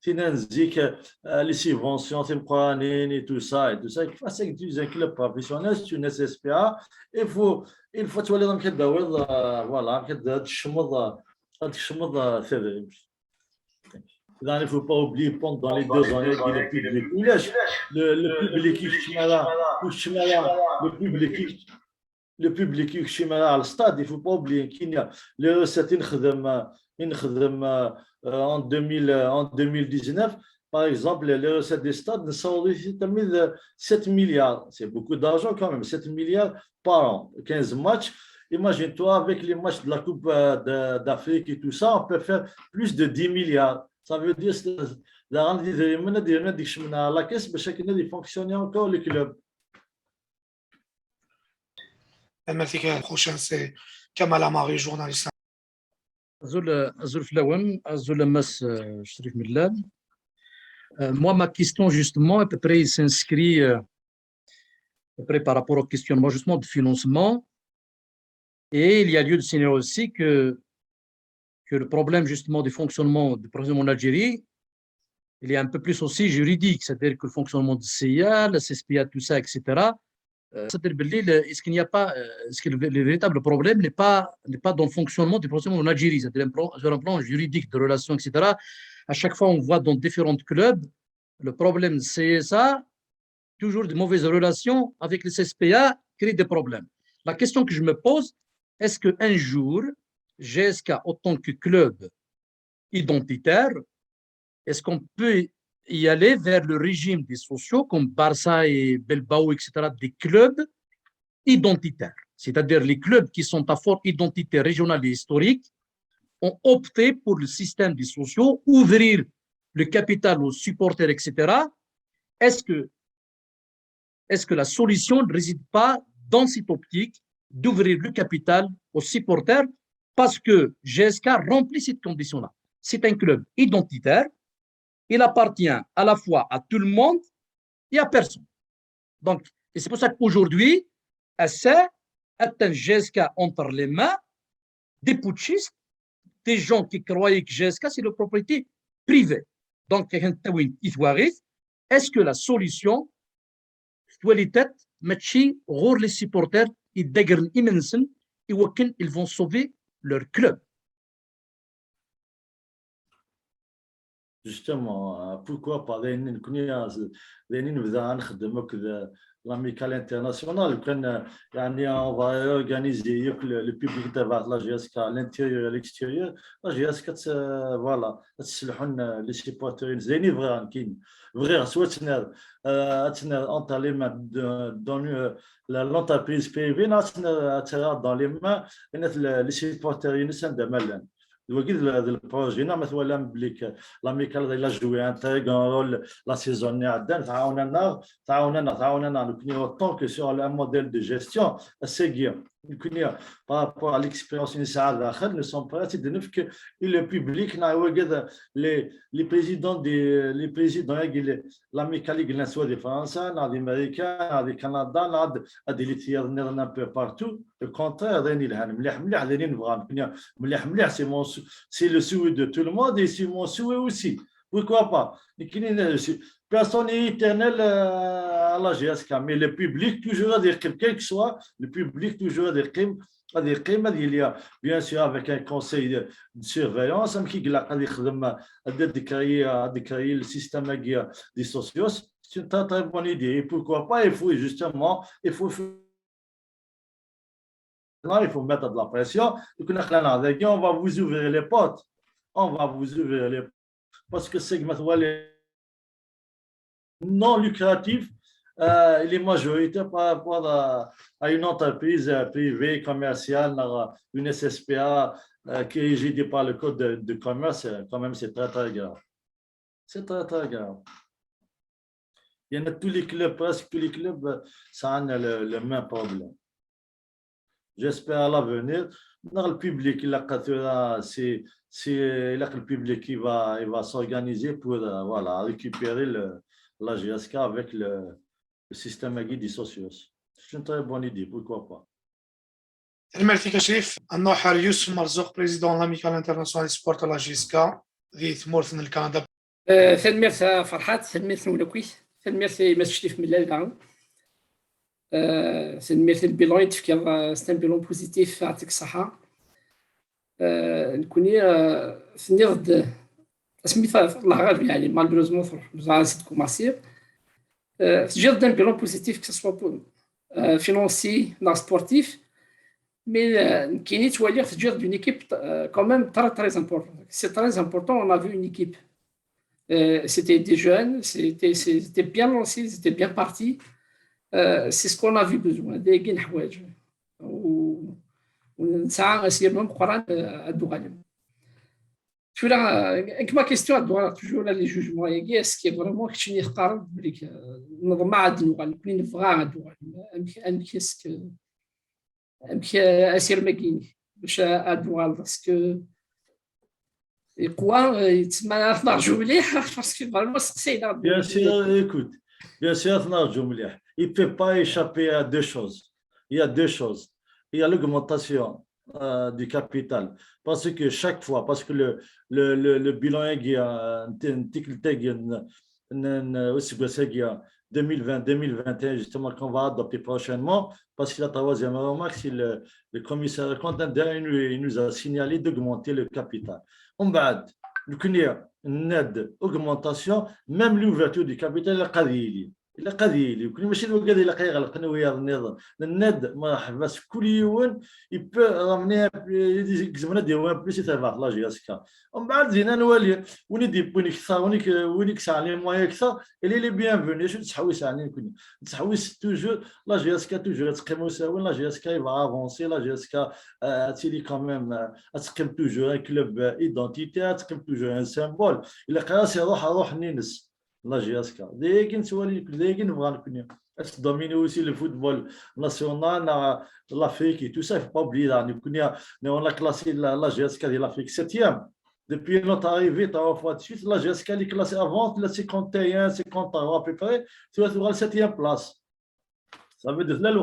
فينا نزيك لي سيفونسيون في القوانين اي تو سا كيف سا كتوز ان كلوب بروفيسيونيل سي اون اس اس بي ا il faut تولي كداوض فوالا كتشمض ثاني Là, il ne faut pas oublier pendant les 2 années le public qui est à le stade, il ne faut pas oublier qu'il y a les recettes en 2019, par exemple, les recettes des stades sont de 7 milliards. C'est beaucoup d'argent quand même, 7 milliards par an, 15 matchs. Imagine-toi, avec les matchs de la Coupe d'Afrique et tout ça, on peut faire plus de 10 milliards. Ça veut dire que la caisse, il fonctionne encore les clubs. Merci. Prochain, c'est Kamal Amari, journaliste. Azul Flawen, Azul Mas Sharif Millal. Moi, ma question, justement, à peu près, s'inscrit à peu près par rapport au questionnement, justement, de financement. Et il y a lieu de signaler aussi que le problème, justement, du fonctionnement du programme en Algérie, il est un peu plus aussi juridique, c'est-à-dire que le fonctionnement du CIA, la CSPA, tout ça, etc. Est-ce qu'il n'y a pas, est-ce que le véritable problème n'est pas dans le fonctionnement du processus en Algérie, c'est-à-dire sur un plan juridique, de relations, etc. À chaque fois, on voit dans différents clubs, le problème c'est ça, toujours de mauvaises relations avec les CSPA crée des problèmes. La question que je me pose, est-ce qu'un jour, GSK, en tant que club identitaire, est-ce qu'on peut y aller vers le régime des sociaux comme Barça et Bilbao, etc., des clubs identitaires. C'est-à-dire les clubs qui sont à forte identité régionale et historique ont opté pour le système des sociaux, ouvrir le capital aux supporters, etc. Est-ce que la solution ne réside pas dans cette optique d'ouvrir le capital aux supporters parce que GSK remplit cette condition-là? C'est un club identitaire. il appartient à la fois à tout le monde et à personne. Donc, et c'est pour ça qu'aujourd'hui, c'est un GSK entre les mains des putschistes, des gens qui croyaient que GSK, c'est la propriété privée. Donc, est-ce que la solution, les supporters, ils vont sauver leur club? Justement, pourquoi pas l'amicale internationale, on va organiser le public de la GSK à l'intérieur et à l'extérieur. La GSK, voilà, les supporters, c'est vrai, soit entre les mains dans l'entreprise privée, dans les mains les supporters, البروجي مثلا بليك لاميكال الا جوي ان رول لا سيزون عندنا تعاوننا طون كو سور ان موديل دو جيستيون سيغير كنا بارابور على ليكسبيريونس نساء داخل نو سون براتي دو نفك لو بوبليك ناو كذا لي بريزيدون l'amicale qui soit des Français, des Américains, des Canadiens, des Lithuaniens un peu partout. Le contraire, c'est le souhait de tout le monde et c'est mon souhait aussi. Pourquoi pas? Personne n'est éternel à la GSK, mais le public toujours à dire quel que soit, le public toujours à dire il y a bien sûr avec un conseil de surveillance qui a créé le système des sociaux. C'est une très très bonne idée. Et pourquoi pas, il faut justement, il faut mettre de la pression. On va vous ouvrir les portes. On va vous ouvrir les portes. Parce que c'est non lucratif. Il est majoritaire par rapport à une entreprise privée, commerciale, une SSPA qui est régée par le code de commerce. Quand même, c'est très, très grave. C'est très, très grave. Il y en a tous les clubs, presque tous les clubs, ça a le même problème. J'espère à l'avenir, le public, c'est le public qui va s'organiser pour voilà, récupérer la GSK avec le système des sociaux. C'est une très bonne idée, pourquoi pas. الملك شريف النوحر يوسف مرزوق بريزيدون لاميكال انترناسيونال سبورت لا جيسكا ذي ثمورث الكندا. ثنميرث فرحات ثنميرث ولكويس ثنميرث ما شفتي من الليل ثنميرث البيلون تفكر سي ان بيلون بوزيتيف يعطيك الصحة نكوني ثنيض سميتها الله غالب يعني مالبروزمون في سيت كوماسير تجي d'un bilan positif que ce soit financier, sportif, mais qui est توالي تجي d'une équipe quand même très très importante. C'est très important, on a vu une équipe. C'était des jeunes, c'était bien lancé, c'était bien parti. C'est ce qu'on a vu besoin, des gains حوايج. ونسعى نسير même قران الدوغانيم. Ma question doit toujours les jugements. Est-ce qu'il y a vraiment quelque chose qui est normal de nous parler de vrai qu'est-ce que أسير ماكيني باش أدوال باسكو quoi يتسمى نرجو مليح باسكو فريمون سقسينا. Bien sûr, écoute, bien sûr نرجو مليح. Il ne peut pas échapper à deux choses. Il y a deux choses. Il y a l'augmentation du capital. Parce que chaque fois, parce que le bilan est 2020-2021, justement, qu'on va adopter prochainement, parce que la troisième remarque, c'est le commissaire de compte, il nous a signalé d'augmenter le capital. On va une aide, augmentation, même l'ouverture du capital, إلا قضية وكل ماشي الوقت إلا كيغلقنا ويا النظام الند ما حبس كل يوم يبقى رمني زمنا ديوان بليس تبع لا جياسكا ومن بعد زينا نولي وني دي بوني كثر وني كسالي مويا كثر اللي لي بيان فوني شو تحويس عليه كنا تحويس توجور لا جياسكا توجور تقيم وساوي لا جياسكا يبقى افونسي لا جياسكا تيلي كوميم تقيم توجور ان كلوب ايدونتيتي تقيم توجور ان سيمبول الا قراس روح نينس la GSK. Dès qu'on domine aussi le football national, l'Afrique et tout ça, il ne faut pas oublier. On a classé la GSK de l'Afrique 7e. depuis notre arrivée, trois fois de suite, la GSK est classée avant, la 51, 53 à peu près, tu vas la 7e place. Ça veut dire là, le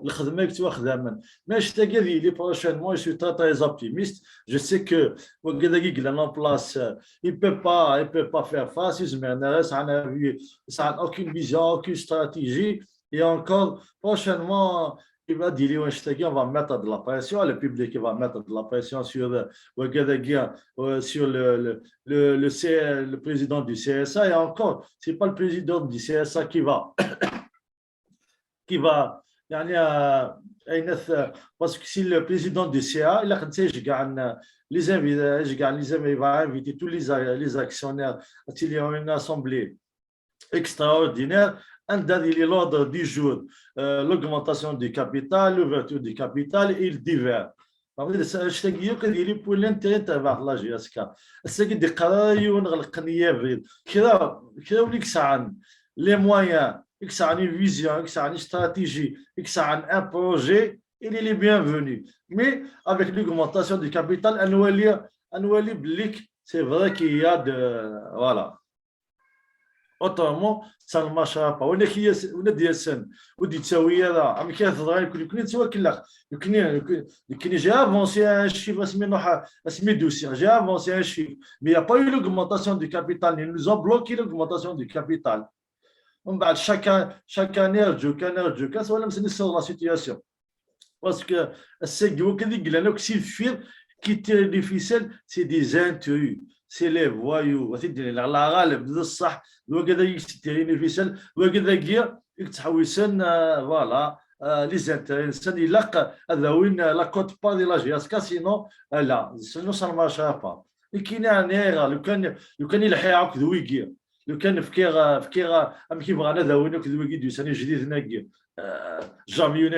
khadma que tu vas khdaman. Mais je te dis, les prochains mois, je suis très, très optimiste. Je sais que Ouagadougou, il est en place, il ne peut pas faire face, ça n'a aucune vision, aucune stratégie. Et encore, prochainement, il va dire, on va mettre de la pression, le public va mettre de la pression sur Ouagadougou, sur le président du CSA. Et encore, ce n'est pas le président du CSA qui va يعني parce que si le président du CA il a va inviter tous les actionnaires il y a une assemblée extraordinaire un l'ordre du jour l'augmentation du capital l'ouverture du capital et le divers الشتاقيه كديري بول الانترنت تبع لا جي اس كا الساكي دي قراي ونغلق نيه كذا وليك ساعه les moyens que ça a une vision, que ça a une stratégie, que ça a un projet, il est bienvenu. Mais avec l'augmentation du capital, c'est vrai qu'il y a de... Voilà. Autrement, ça ne marchera pas. On est des scènes, on dit ça, oui, là, mais qu'est-ce que j'ai avancé un chiffre, j'ai avancé un chiffre, mais il n'y a pas eu l'augmentation du capital, ils nous ont bloqué l'augmentation du capital. Chaque année, ça va me la situation. Parce que c'est qui est difficile, c'est des intrus, c'est les voyous. C'est difficile. Voilà. Les intéressants, ils la cote pas de la GSK, sinon ça ne marchera pas. Et qui n'est un erreur, le can il a لو كان فكيرة أم كيبغى أنا ذاوينك ذوي كيدو سنة جديد هناك جامي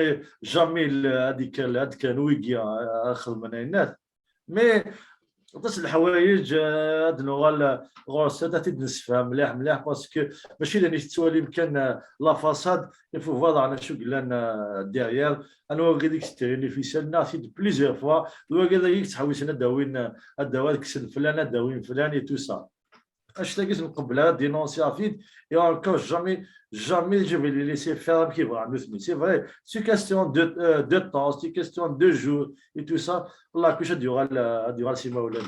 هذيك نويكي أخذ من الناس مي تصل الحوايج هاد نوال غورسات تنسفها مليح باسكو ماشي لاني تسوالي يمكن لا فاساد يفو فوالا انا شو قلنا ديريير انا غاديك ستيريني في سنه سيد بليزيور فوا وكذا تحوسنا داوين الدواء كسن فلان داوين فلان تو سا اش تلاقيت من قبلها دينونسي افيد et encore jamais je vais les laisser faire qui va nous c'est vrai c'est question de temps c'est question de jours et tout ça Allah que durera سيما ولا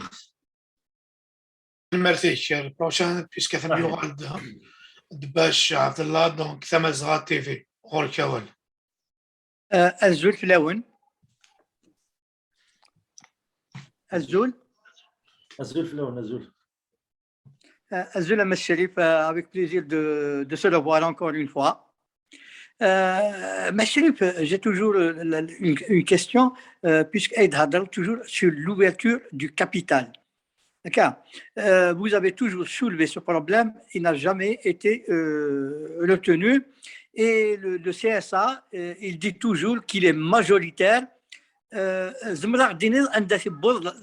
Merci. Le prochain, puisque c'est du de Bash Abdallah, donc Samazra TV, Rol Kawal. الزول في الأول الزول Azul Sharif, avec plaisir de se revoir encore une fois. Sharif, j'ai toujours une question, puisqu'Aïd Hadal, toujours sur l'ouverture du capital. D'accord. Vous avez toujours soulevé ce problème, il n'a jamais été retenu. Et le CSA, il dit toujours qu'il est majoritaire.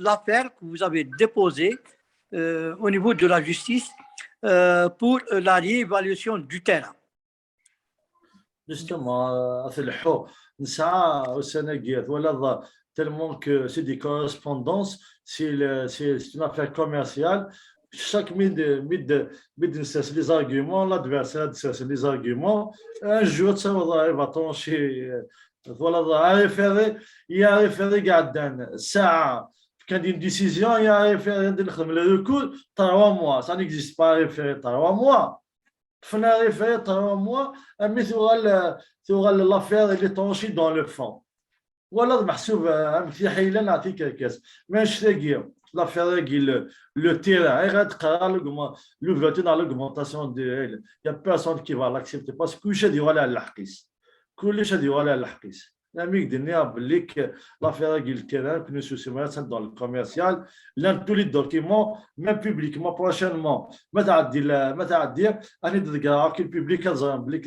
L'affaire que vous avez déposée au niveau de la justice pour la réévaluation du terrain. Justement, tellement que c'est des correspondances, c'est une affaire commerciale. Chaque mid les arguments, l'adversaire les arguments. Un jour, ça va trancher. Voilà, il y a un référé Gaddan. Ça. Quand une décision, il y a un référé le recours, 3 mois. Ça n'existe pas un référé 3 mois. Il un référé 3 mois, mais tu auras l'affaire est tranchée dans le fond. Voilà, mais je sais que l'affaire le terrain, l'ouverture dans l'augmentation de il n'y a personne qui va l'accepter parce que je dis voilà l'amique de Néablique, l'affaire le terrain que nous sommes dans le commercial, tous les documents, même publiquement, prochainement. Mais à dire, que le public a zamblique,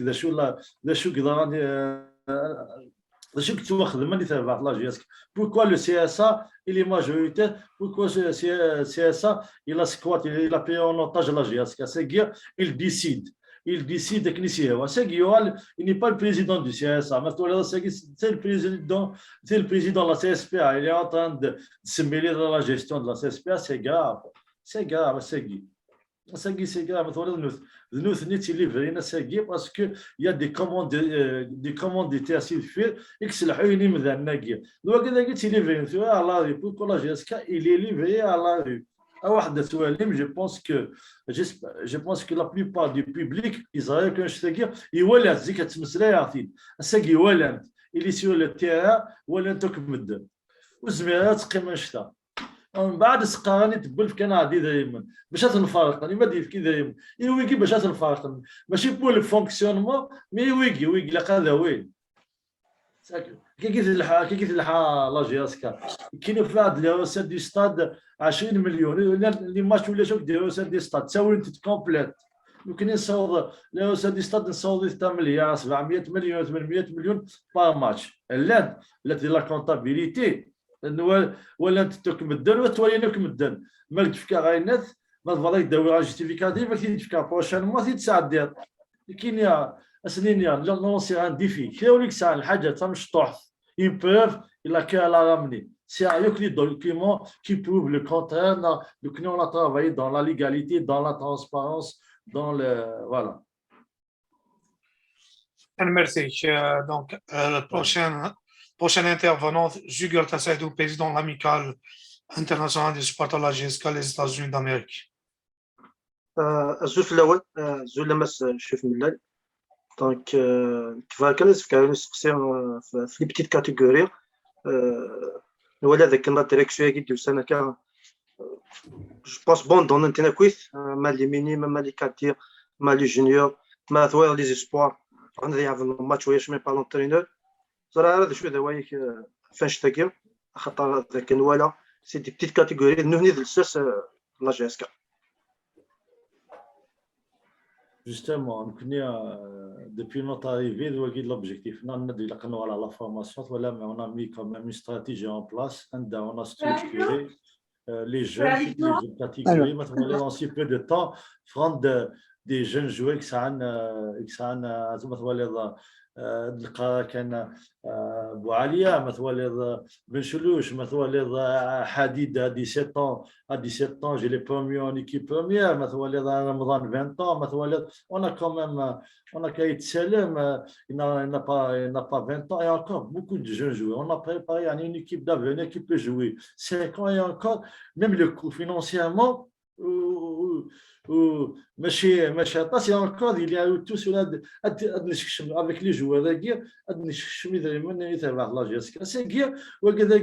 pourquoi le CSA il est majoritaire, pourquoi le CSA il a squatté, il a pris en otage la GSK, c'est-à-dire il décide. il décide de il n'est pas le président du CSA. C'est le président de la CSPA. Il est en train de se mêler dans la gestion de la CSPA. C'est grave. C'est grave, c'est grave. Nous parce qu'il y a des commandes d'État à faire et que c'est la réunion de la Nagui. Donc, il est livré à la rue. Je pense que la plupart du public israélien il est sur le terrain ومن بعد سقاني تبل في كندا دايما باش تنفرق ما دير كي دايما يويكي باش تنفرق ماشي بول فونكسيونمون مي يويكي لقى هذا وين كي قلت لها لا جياسكا كاين في هذا الوسط دي ستاد 20 مليون اللي ماتش ولا شوف ديال الوسط دي ستاد تساوي انت كومبليت يمكن نصوض الوسط دي ستاد نصوض 6 مليار 700 مليون 800 مليون بار ماتش التي لا كونتابيليتي ولا انت تكمدن وتولي نكمدن مالك فيك غاينات ما تفضل يداوي جوستيفيكاتيف ما فيك بروشان ما تساعد دير كاين يا سنين يا لونسي ان ديفي كيوليك ساعه الحاجه تمش طوح une preuve il a qu'à la ramener c'est avec les documents qui prouvent le contraire donc nous on a travaillé dans la légalité dans la transparence dans le voilà. Merci. Donc prochaine intervenante, Jugert Tassaidou, président de l'amicale internationale des supporters de la GSK, les États-Unis d'Amérique. الزول في الاول الزول لمس شوف ملال دونك كيف كنز كانوا سقسيون في لي بيتيت كاتيجوري ولا ذاك لا ديريكسيون كي دوز انا كان جو بونس بون دون انتنا كويس ما لي مينيم ما لي كاتير ما لي جونيور ما ثوير لي زيسبوار عندنا يعرف الماتش وياش مي با لونترينور صراحه هذا شويه دوايك فاش تاكير خاطر ذاك الولا سي دي بيتيت كاتيجوري نهني الساس لا جي اس كا. Justement, depuis notre arrivée, l'objectif, la formation, on a mis quand même une stratégie en place, on a structuré les jeunes, les catégories, dans si peu de temps, des jeunes joueurs qui sont كان بوعليا مثلا بن شلوش مثلا حديد 17 ans j'ai les premiers en équipe première مثلا رمضان 20 ans مثلا on a quand même on a Kaït Selem il n'a pas 20 ans et encore beaucoup de jeunes joueurs on a préparé une équipe d'avenir qui peut jouer 5 ans et encore même le coût financièrement ماشي طاسي encore il y a tout cela avec les joueurs داكير نشكشم دائما يتابع لا جيسكا سي وكذا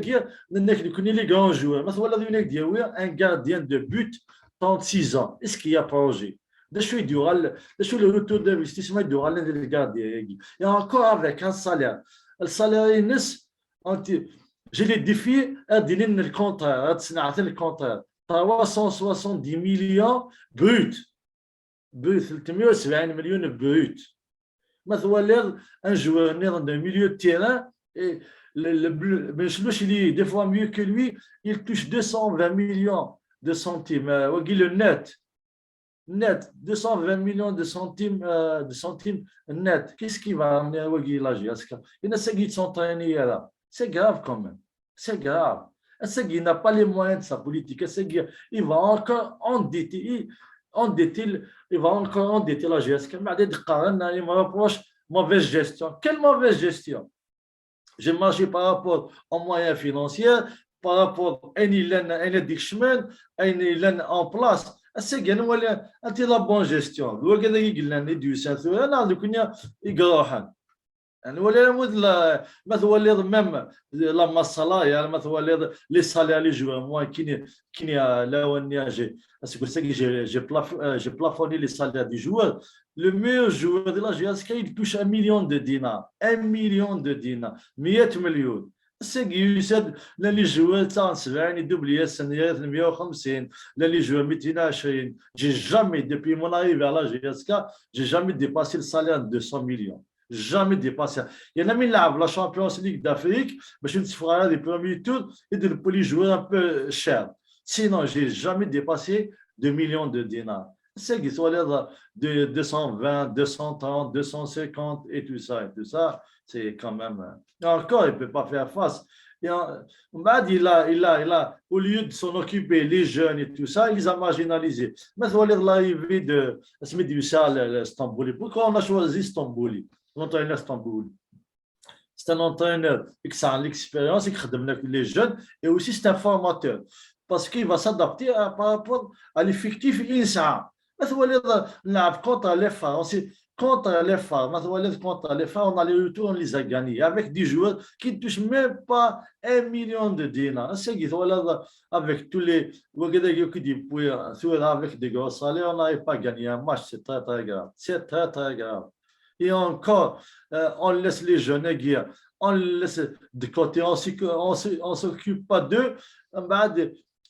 نكون لي غون جوار مثلا هناك ديال ان gardien de but 36 ans est-ce qu'il y a projet شو يدير شو le retour d'investissement يدير على الجارديان et encore avec un salaire السالير ينس j'ai les défis ادير لنا الكونترا تصنع الكونترا 370 millions brut 370 millions brut مثلا un joueur dans le milieu de terrain et des fois mieux que lui il touche 220 millions de centimes le net 220 millions de centimes net qu'est-ce qui va amener la GSK il y a ça qui s'entraîner là c'est grave quand même c'est grave. Il n'a pas les moyens de sa politique. Il va encore endetter la GSK. Il me reproche mauvaise gestion. Quelle mauvaise gestion? J'ai marché par rapport aux moyens financiers, par rapport à une édiction, à une en place. C'est la bonne gestion. يعني ولا مثلا même la masse salariale مثلا les salaires les joueurs moi qui là où c'est pour ça que j'ai plafonné les salaires des joueurs le meilleur joueur de la GSK il touche 1 million de dinars 1 million de dinars 100 مليون c'est يسد les joueurs تاع 70 يدوبلي السنوات 150 les joueurs 220 j'ai jamais depuis mon arrivée à la GSK j'ai jamais dépassé le salaire de 200 millions jamais dépassé. Il y en a mis là, la Champions League d'Afrique, mais je ne suis pas des premiers tours et de les jouer un peu cher. Sinon, je n'ai jamais dépassé 2 millions de dinars. C'est qui soit là de 220, 230, 250 et tout ça, c'est quand même. Et encore, il ne peut pas faire face. Et on m'a dit, au lieu de s'en occuper, les jeunes et tout ça, il les a marginalisés. Mais voilà l'arrivée de Stambouli. Pourquoi on a choisi Stambouli? L'entraîneur Stambouli. C'est un entraîneur qui a l'expérience, qui a les jeunes, et aussi c'est un formateur. Parce qu'il va s'adapter par rapport à l'effectif INSA. Contre les phares, contre les phares, on a les retours, on les a gagnés avec des joueurs qui ne touchent même pas 1 million de dinars. Avec tous les avec des gros salaires, on n'avait pas gagné un match, c'est très très grave. C'est très très grave. Et encore, on laisse les jeunes guerre, on les laisse de côté, on ne s'occupe pas d'eux.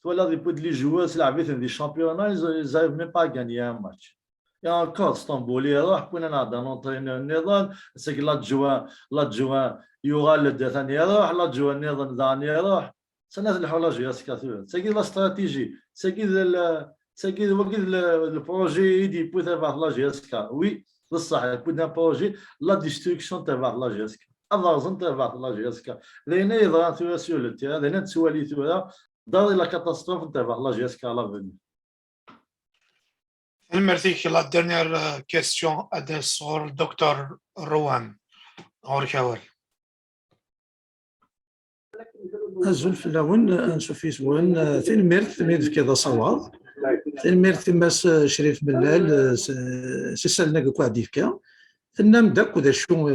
Voilà, les joueurs, c'est la vie des championnats, ils n'arrivent même pas à gagner un match. Et encore, Istanbul, il y a un entraîneur, c'est que l'adjoint, il y aura le dernier, l'adjoint, le dernier, c'est la stratégie, c'est le projet, il peut avoir la GSK. Oui, c'est ça, il peut avoir un projet, la destruction de la GSK. Avant de voir la GSK, les nez sur le terrain, les nez sur le terrain, dans la catastrophe de la GSK à l'avenir. Merci. La dernière question adresse au docteur Rowan. أزول في اللون نشوفي سوان ثين ميرث ميد كذا صواب ثين ميرث ماس شريف ملال سيسالنا كوا ديفكا ثنام داك وذا شو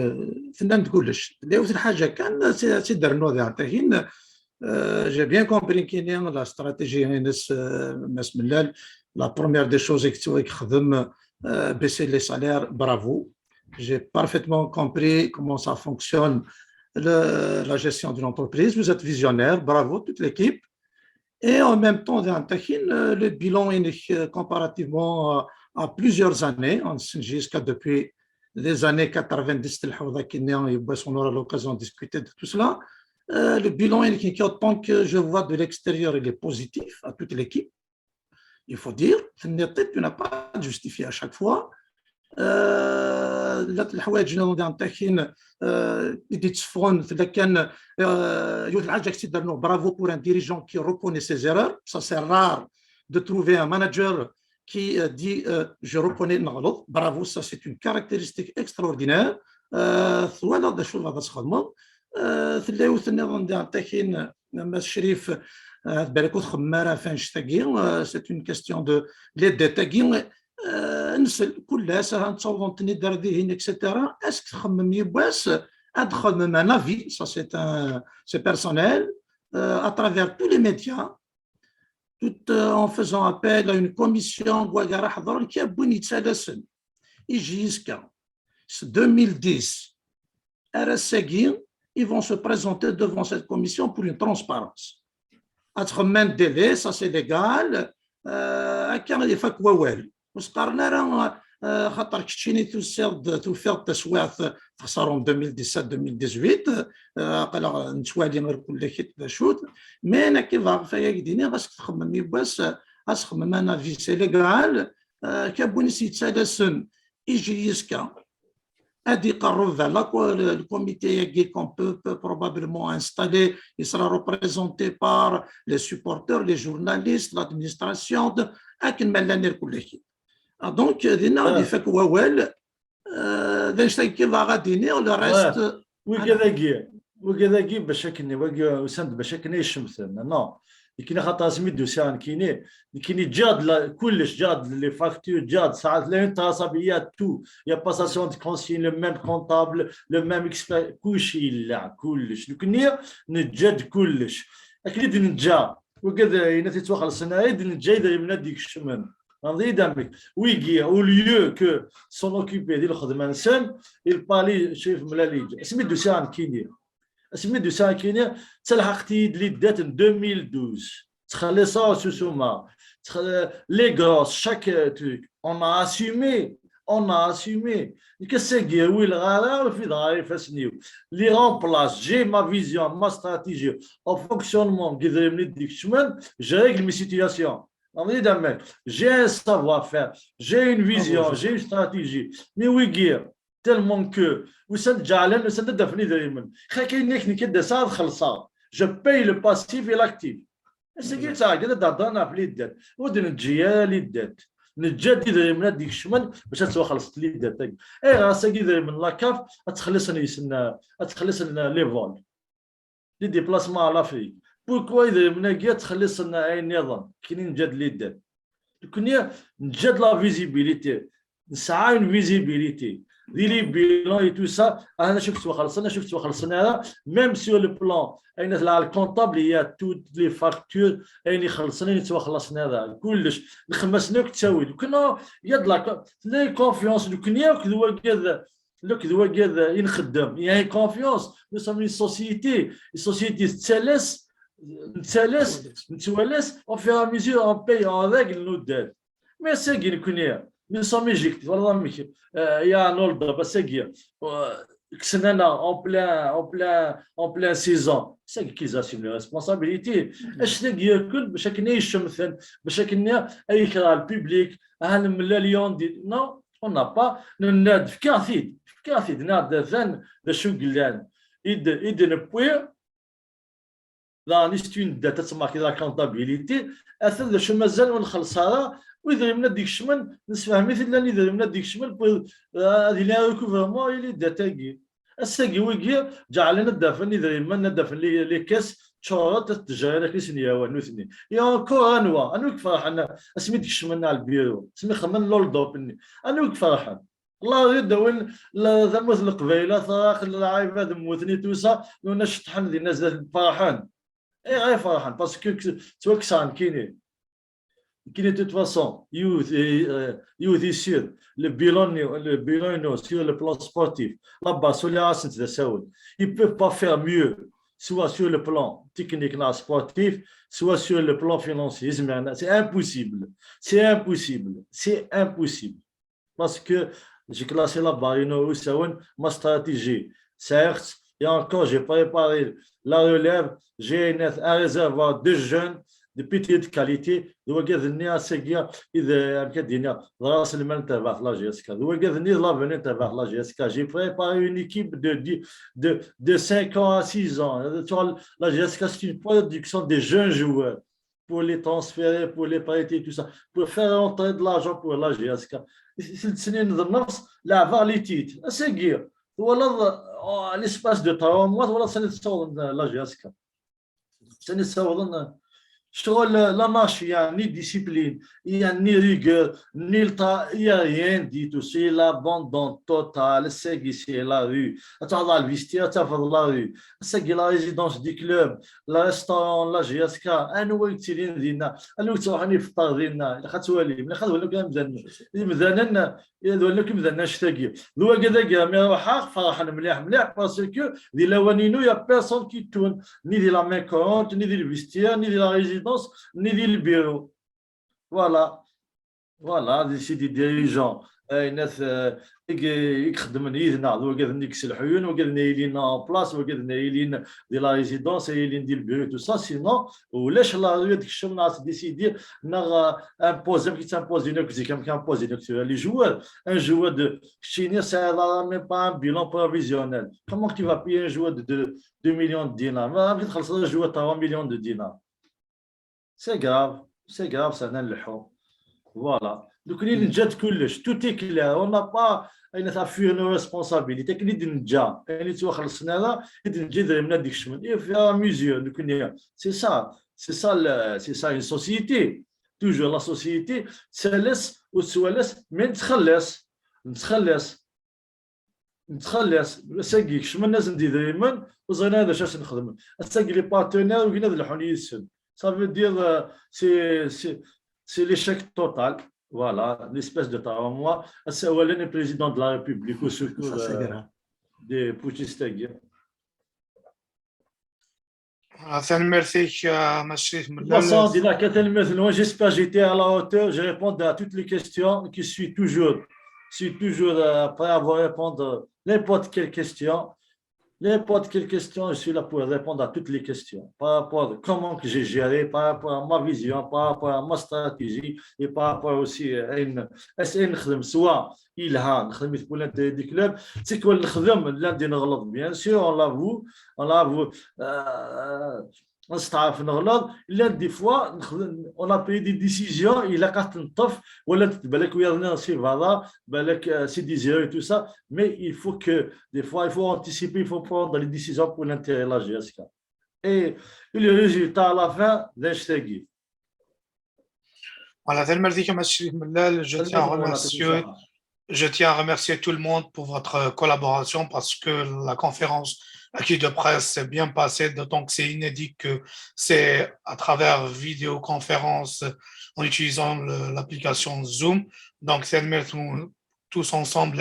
ثنام تقولش داوت الحاجة كان سيدر نوضي عطاهين j'ai bien compris qu'il y a la stratégie ماس ملال la première des choses qui خدم baisser les salaires bravo j'ai parfaitement compris comment ça fonctionne la gestion d'une entreprise, vous êtes visionnaire, bravo toute l'équipe. Et en même temps, le bilan est comparativement à plusieurs années, jusqu'à depuis les années 90, on aura l'occasion de discuter de tout cela. Le bilan est autant que je vois de l'extérieur, il est positif à toute l'équipe. Il faut dire, tu n'as pas justifié à chaque fois. الحوايج اللي نتاعين اللي تصفون كان يوث الحاجه كتدير نو برافو بور ان ديريجون كي ريكوني سي زيرور سا سي رار دو تروفي ان ماناجر كي دي جو ريكوني نغلط برافو سا سي اون كاركتيرستيك اكستراوردينير ثوالا دا شو هذا تخدموا ثلاث النظام نتاعين ماس شريف بالك خماره فين شتاكي سي اون كاستيون دو لي ديتاكي نسل كلها ساها نتصور تندر ذهن اكسيتيرا اسك تخمم يبواس ادخل un avis ça c'est personnel à travers tous les médias tout en faisant appel à une commission وقرا حضر كيبون يتسلسل يجي يسكا 2010 RSG ils vont se présenter devant cette commission pour une transparence اتخمن délai ça c'est légal كان اللي فك ووال وسقرنا راه خاطر كتشيني توفير التسويع خسرهم 2017 قال نتوالي غير كل شيء شوت مي انا كيف عارفه يا قديني خاصك تخمم يباس اسخمم انا في سي ليغال كابوني سيتسالسن يجي يسكا ادي قرب فوالا الكوميتي ياكي كون بو probablement installé il sera représenté par les supporters les journalistes l'administration اكن ملانير كل شيء دونك دينا اللي فك ووال داش كيف غاديني ولا ريست وكذا كي باش كني وسند باش كني الشمثنا نو كاين خاطر سميتو سان كايني جاد كلش جاد لي فاكتور جاد ساعات لا انتصابيات تو يا باساسيون دو كونسين لو ميم كونطابل لو ميم اكسبير كلشي لا كلش كني نجاد كلش اكيد نجا وكذا انا تتوخل السنه نجا من هذيك الشمن Oui, au lieu que s'en occuper de l'Khadman Sen, il parlait chef Mlalij. Esmit de San Kenya. Esmit de San Kenya, c'est l'acte de l'idée en 2012. C'est ça, ce souma. Les grosses, chaque truc. On a assumé. Qu'est-ce que c'est? Oui, le rara, le fidèle, fasciné. Les remplace. J'ai ma vision, ma stratégie. En fonctionnement, je règle mes situations. J'ai un savoir-faire, j'ai une vision, j'ai une stratégie. Mais oui, Guy, tellement que vous êtes جعلان vous êtes دفني دائما خاكين تكنيك الدسار خلصا je paye le passif et l'actif. C'est qui ça كده ضعنا في اليدات ودن الجيا اليدات نجدد دائما ديك الشمال باش تسوى خلصت اليدات اي راسك دائما لاكاف تخلصني يسنا تخلصنا لي فول لي ديبلاسمون على لافريك بوركوا دائما كي تخلصنا اي نظام كاينين نجد اليدات كنا نجد لا فيزيبيليتي نسعى une visibilité les bilans et tout ça, même sur le plan comptable, il y a toutes les factures, il y a de la confiance, il y a une confiance, nous sommes une société au fur et à mesure, on paye en règle nos dettes. Mais c'est qu'il nous sommes éjectés. Il y a un ordre, parce que en plein saison, c'est qu'ils assument les responsabilités. باش يشمثن باش يكره الببليك المليون دي non on n'a pas نناد في كاثيد ناد ذن شو قلان إذن بوير لا نستون داتا تسمى كذا كونتابيليتي اثر شو مازال ونخلصها وإذا من ديك الشمال نسمع مثل اللي إذا من ديك الشمال هذه لا ريكوفرمون اللي داتاكي الساقي ويكي جعلنا الدفن إذا من الدفن لي كاس شهرات التجارة كيسنيا ونوثني يا كو أنا وك فرحان اسمي ديك الشمال على البيرو اسمي خمن لولدوبني أنا وك فرحان الله يدون لا مثل القبيلة ثاخ العايبة موثني توسا ونشطحن ذي الناس فرحان اي غير فرحان باسكو توكسان كيني de toute façon, youth est sûr, le bilan sur le plan sportif, là-bas, sur les ascens de Saoud, ils ne peuvent pas faire mieux, soit sur le plan technique sportif, soit sur le plan financier. C'est impossible. C'est impossible. Parce que j'ai classé là-bas, ma stratégie. Certes, et encore, j'ai préparé la relève, j'ai un réservoir de jeunes de petite qualité وقذني اسقيا اذا كدينا راس المال تبع لا جيسكا وقذني لافني تبع لا جيسكا جي préparé une équipe de 5 ans à 6 ans la Jessica c'est une production des jeunes joueurs pour les transférer pour les prêter tout ça pour faire entrer de l'argent pour la Jessica c'est une نفس لا les titres اسقيا ولا l'espace de 3 mois ولا سنتصور la Jessica سنتصور la marche, il n'y a ni discipline, il n'y a ni rigueur, il n'y a rien dit tout. C'est l'abandon total, c'est la rue. Attends, le vestiaire, tu as fait la rue. C'est la résidence du club, le restaurant, la GSK, un nouveau itinéraire دينا، un nouveau تصوحني الفطار دينا، اللي خاتوالي، اللي خاتوالي كان مذنن، يدولنا كي مذنن شتاقي. لو كذا كامي روحا فرحان مليح باسكو دي لوانينو يا بيرسون كي تون، ni de la main courante, ni du vestiaire, ni de la résidence, ni du bureau. Voilà, c'est des dirigeants. الناس يخدم يدنا وقادني كسل الحيون وقادني يلينا ان بلاص وقادني يلينا دي لا ريزيدونس يلين دي البيرو تو سا سينو ولاش لا ريو ديك الشغل ناس ديسيدي نغ امبوزي كي تامبوزي نوك زي كم امبوزي نوك لي جوار ان جوار دو شيني سا ميم با ان بيلون بروفيزيونيل كومون tu vas payer un joueur de 2 millions de dinars ما تخلص un joueur 3 millions de dinars c'est grave ça نلحو voilà. Donc, il y a tout est clair. On n'a pas à fuir nos responsabilités. Il y a déjà. Il y a déjà. Mesure. C'est ça une société. Toujours la société. C'est laisse ou soit laisse, mais نتخلص. الساقي كش من الناس ندير دائما وزينا هذا شاش نخدم. الساقي لي بارتنير وكاين هذا الحوني يسد. Ça veut dire c'est l'échec total. Voilà, l'espèce de moi, c'est le président de la République au secours des putschistes. J'espère que j'étais à la hauteur. Je réponds à toutes les questions qui suis toujours prêt à vous répondre n'importe quelle question. N'importe quelle question, je suis là pour répondre à toutes les questions. Par rapport à comment que j'ai géré, par rapport à ma vision, par rapport à ma stratégie et par rapport aussi à une نخدم سواء إلها نخدم pour l'intérêt du club. C'est quoi نخدم lundi نغلط bien sûr, on l'avoue. نستعرف نغلط لان دي فوا on a pris des décisions il a قاعد تنطف ولا بالك ويرنا نصيب هذا بالك سي ديزيرو et tout ça mais il faut que des fois il faut anticiper il faut prendre les décisions pour l'intérêt de la GSK et le résultat à la fin d'Hashtag. Voilà, merci Monsieur Mellal. Je tiens à remercier tout le monde pour votre collaboration parce que la conférence acquis de presse s'est bien passée, d'autant que c'est inédit que c'est à travers vidéoconférence en utilisant l'application Zoom. Donc, c'est tous ensemble,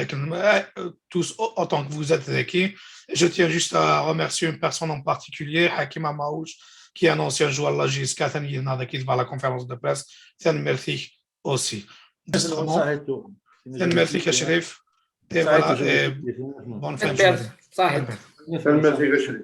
tous autant que vous êtes équipe. Je tiens juste à remercier une personne en particulier, Hakim Amaouch, qui est un ancien joueur de la GSK, qui est à la conférence de presse. C'est un merci aussi. Merci, Chérif. Et voilà, et bonne fin de journée. صحيح. Merci, Chérif.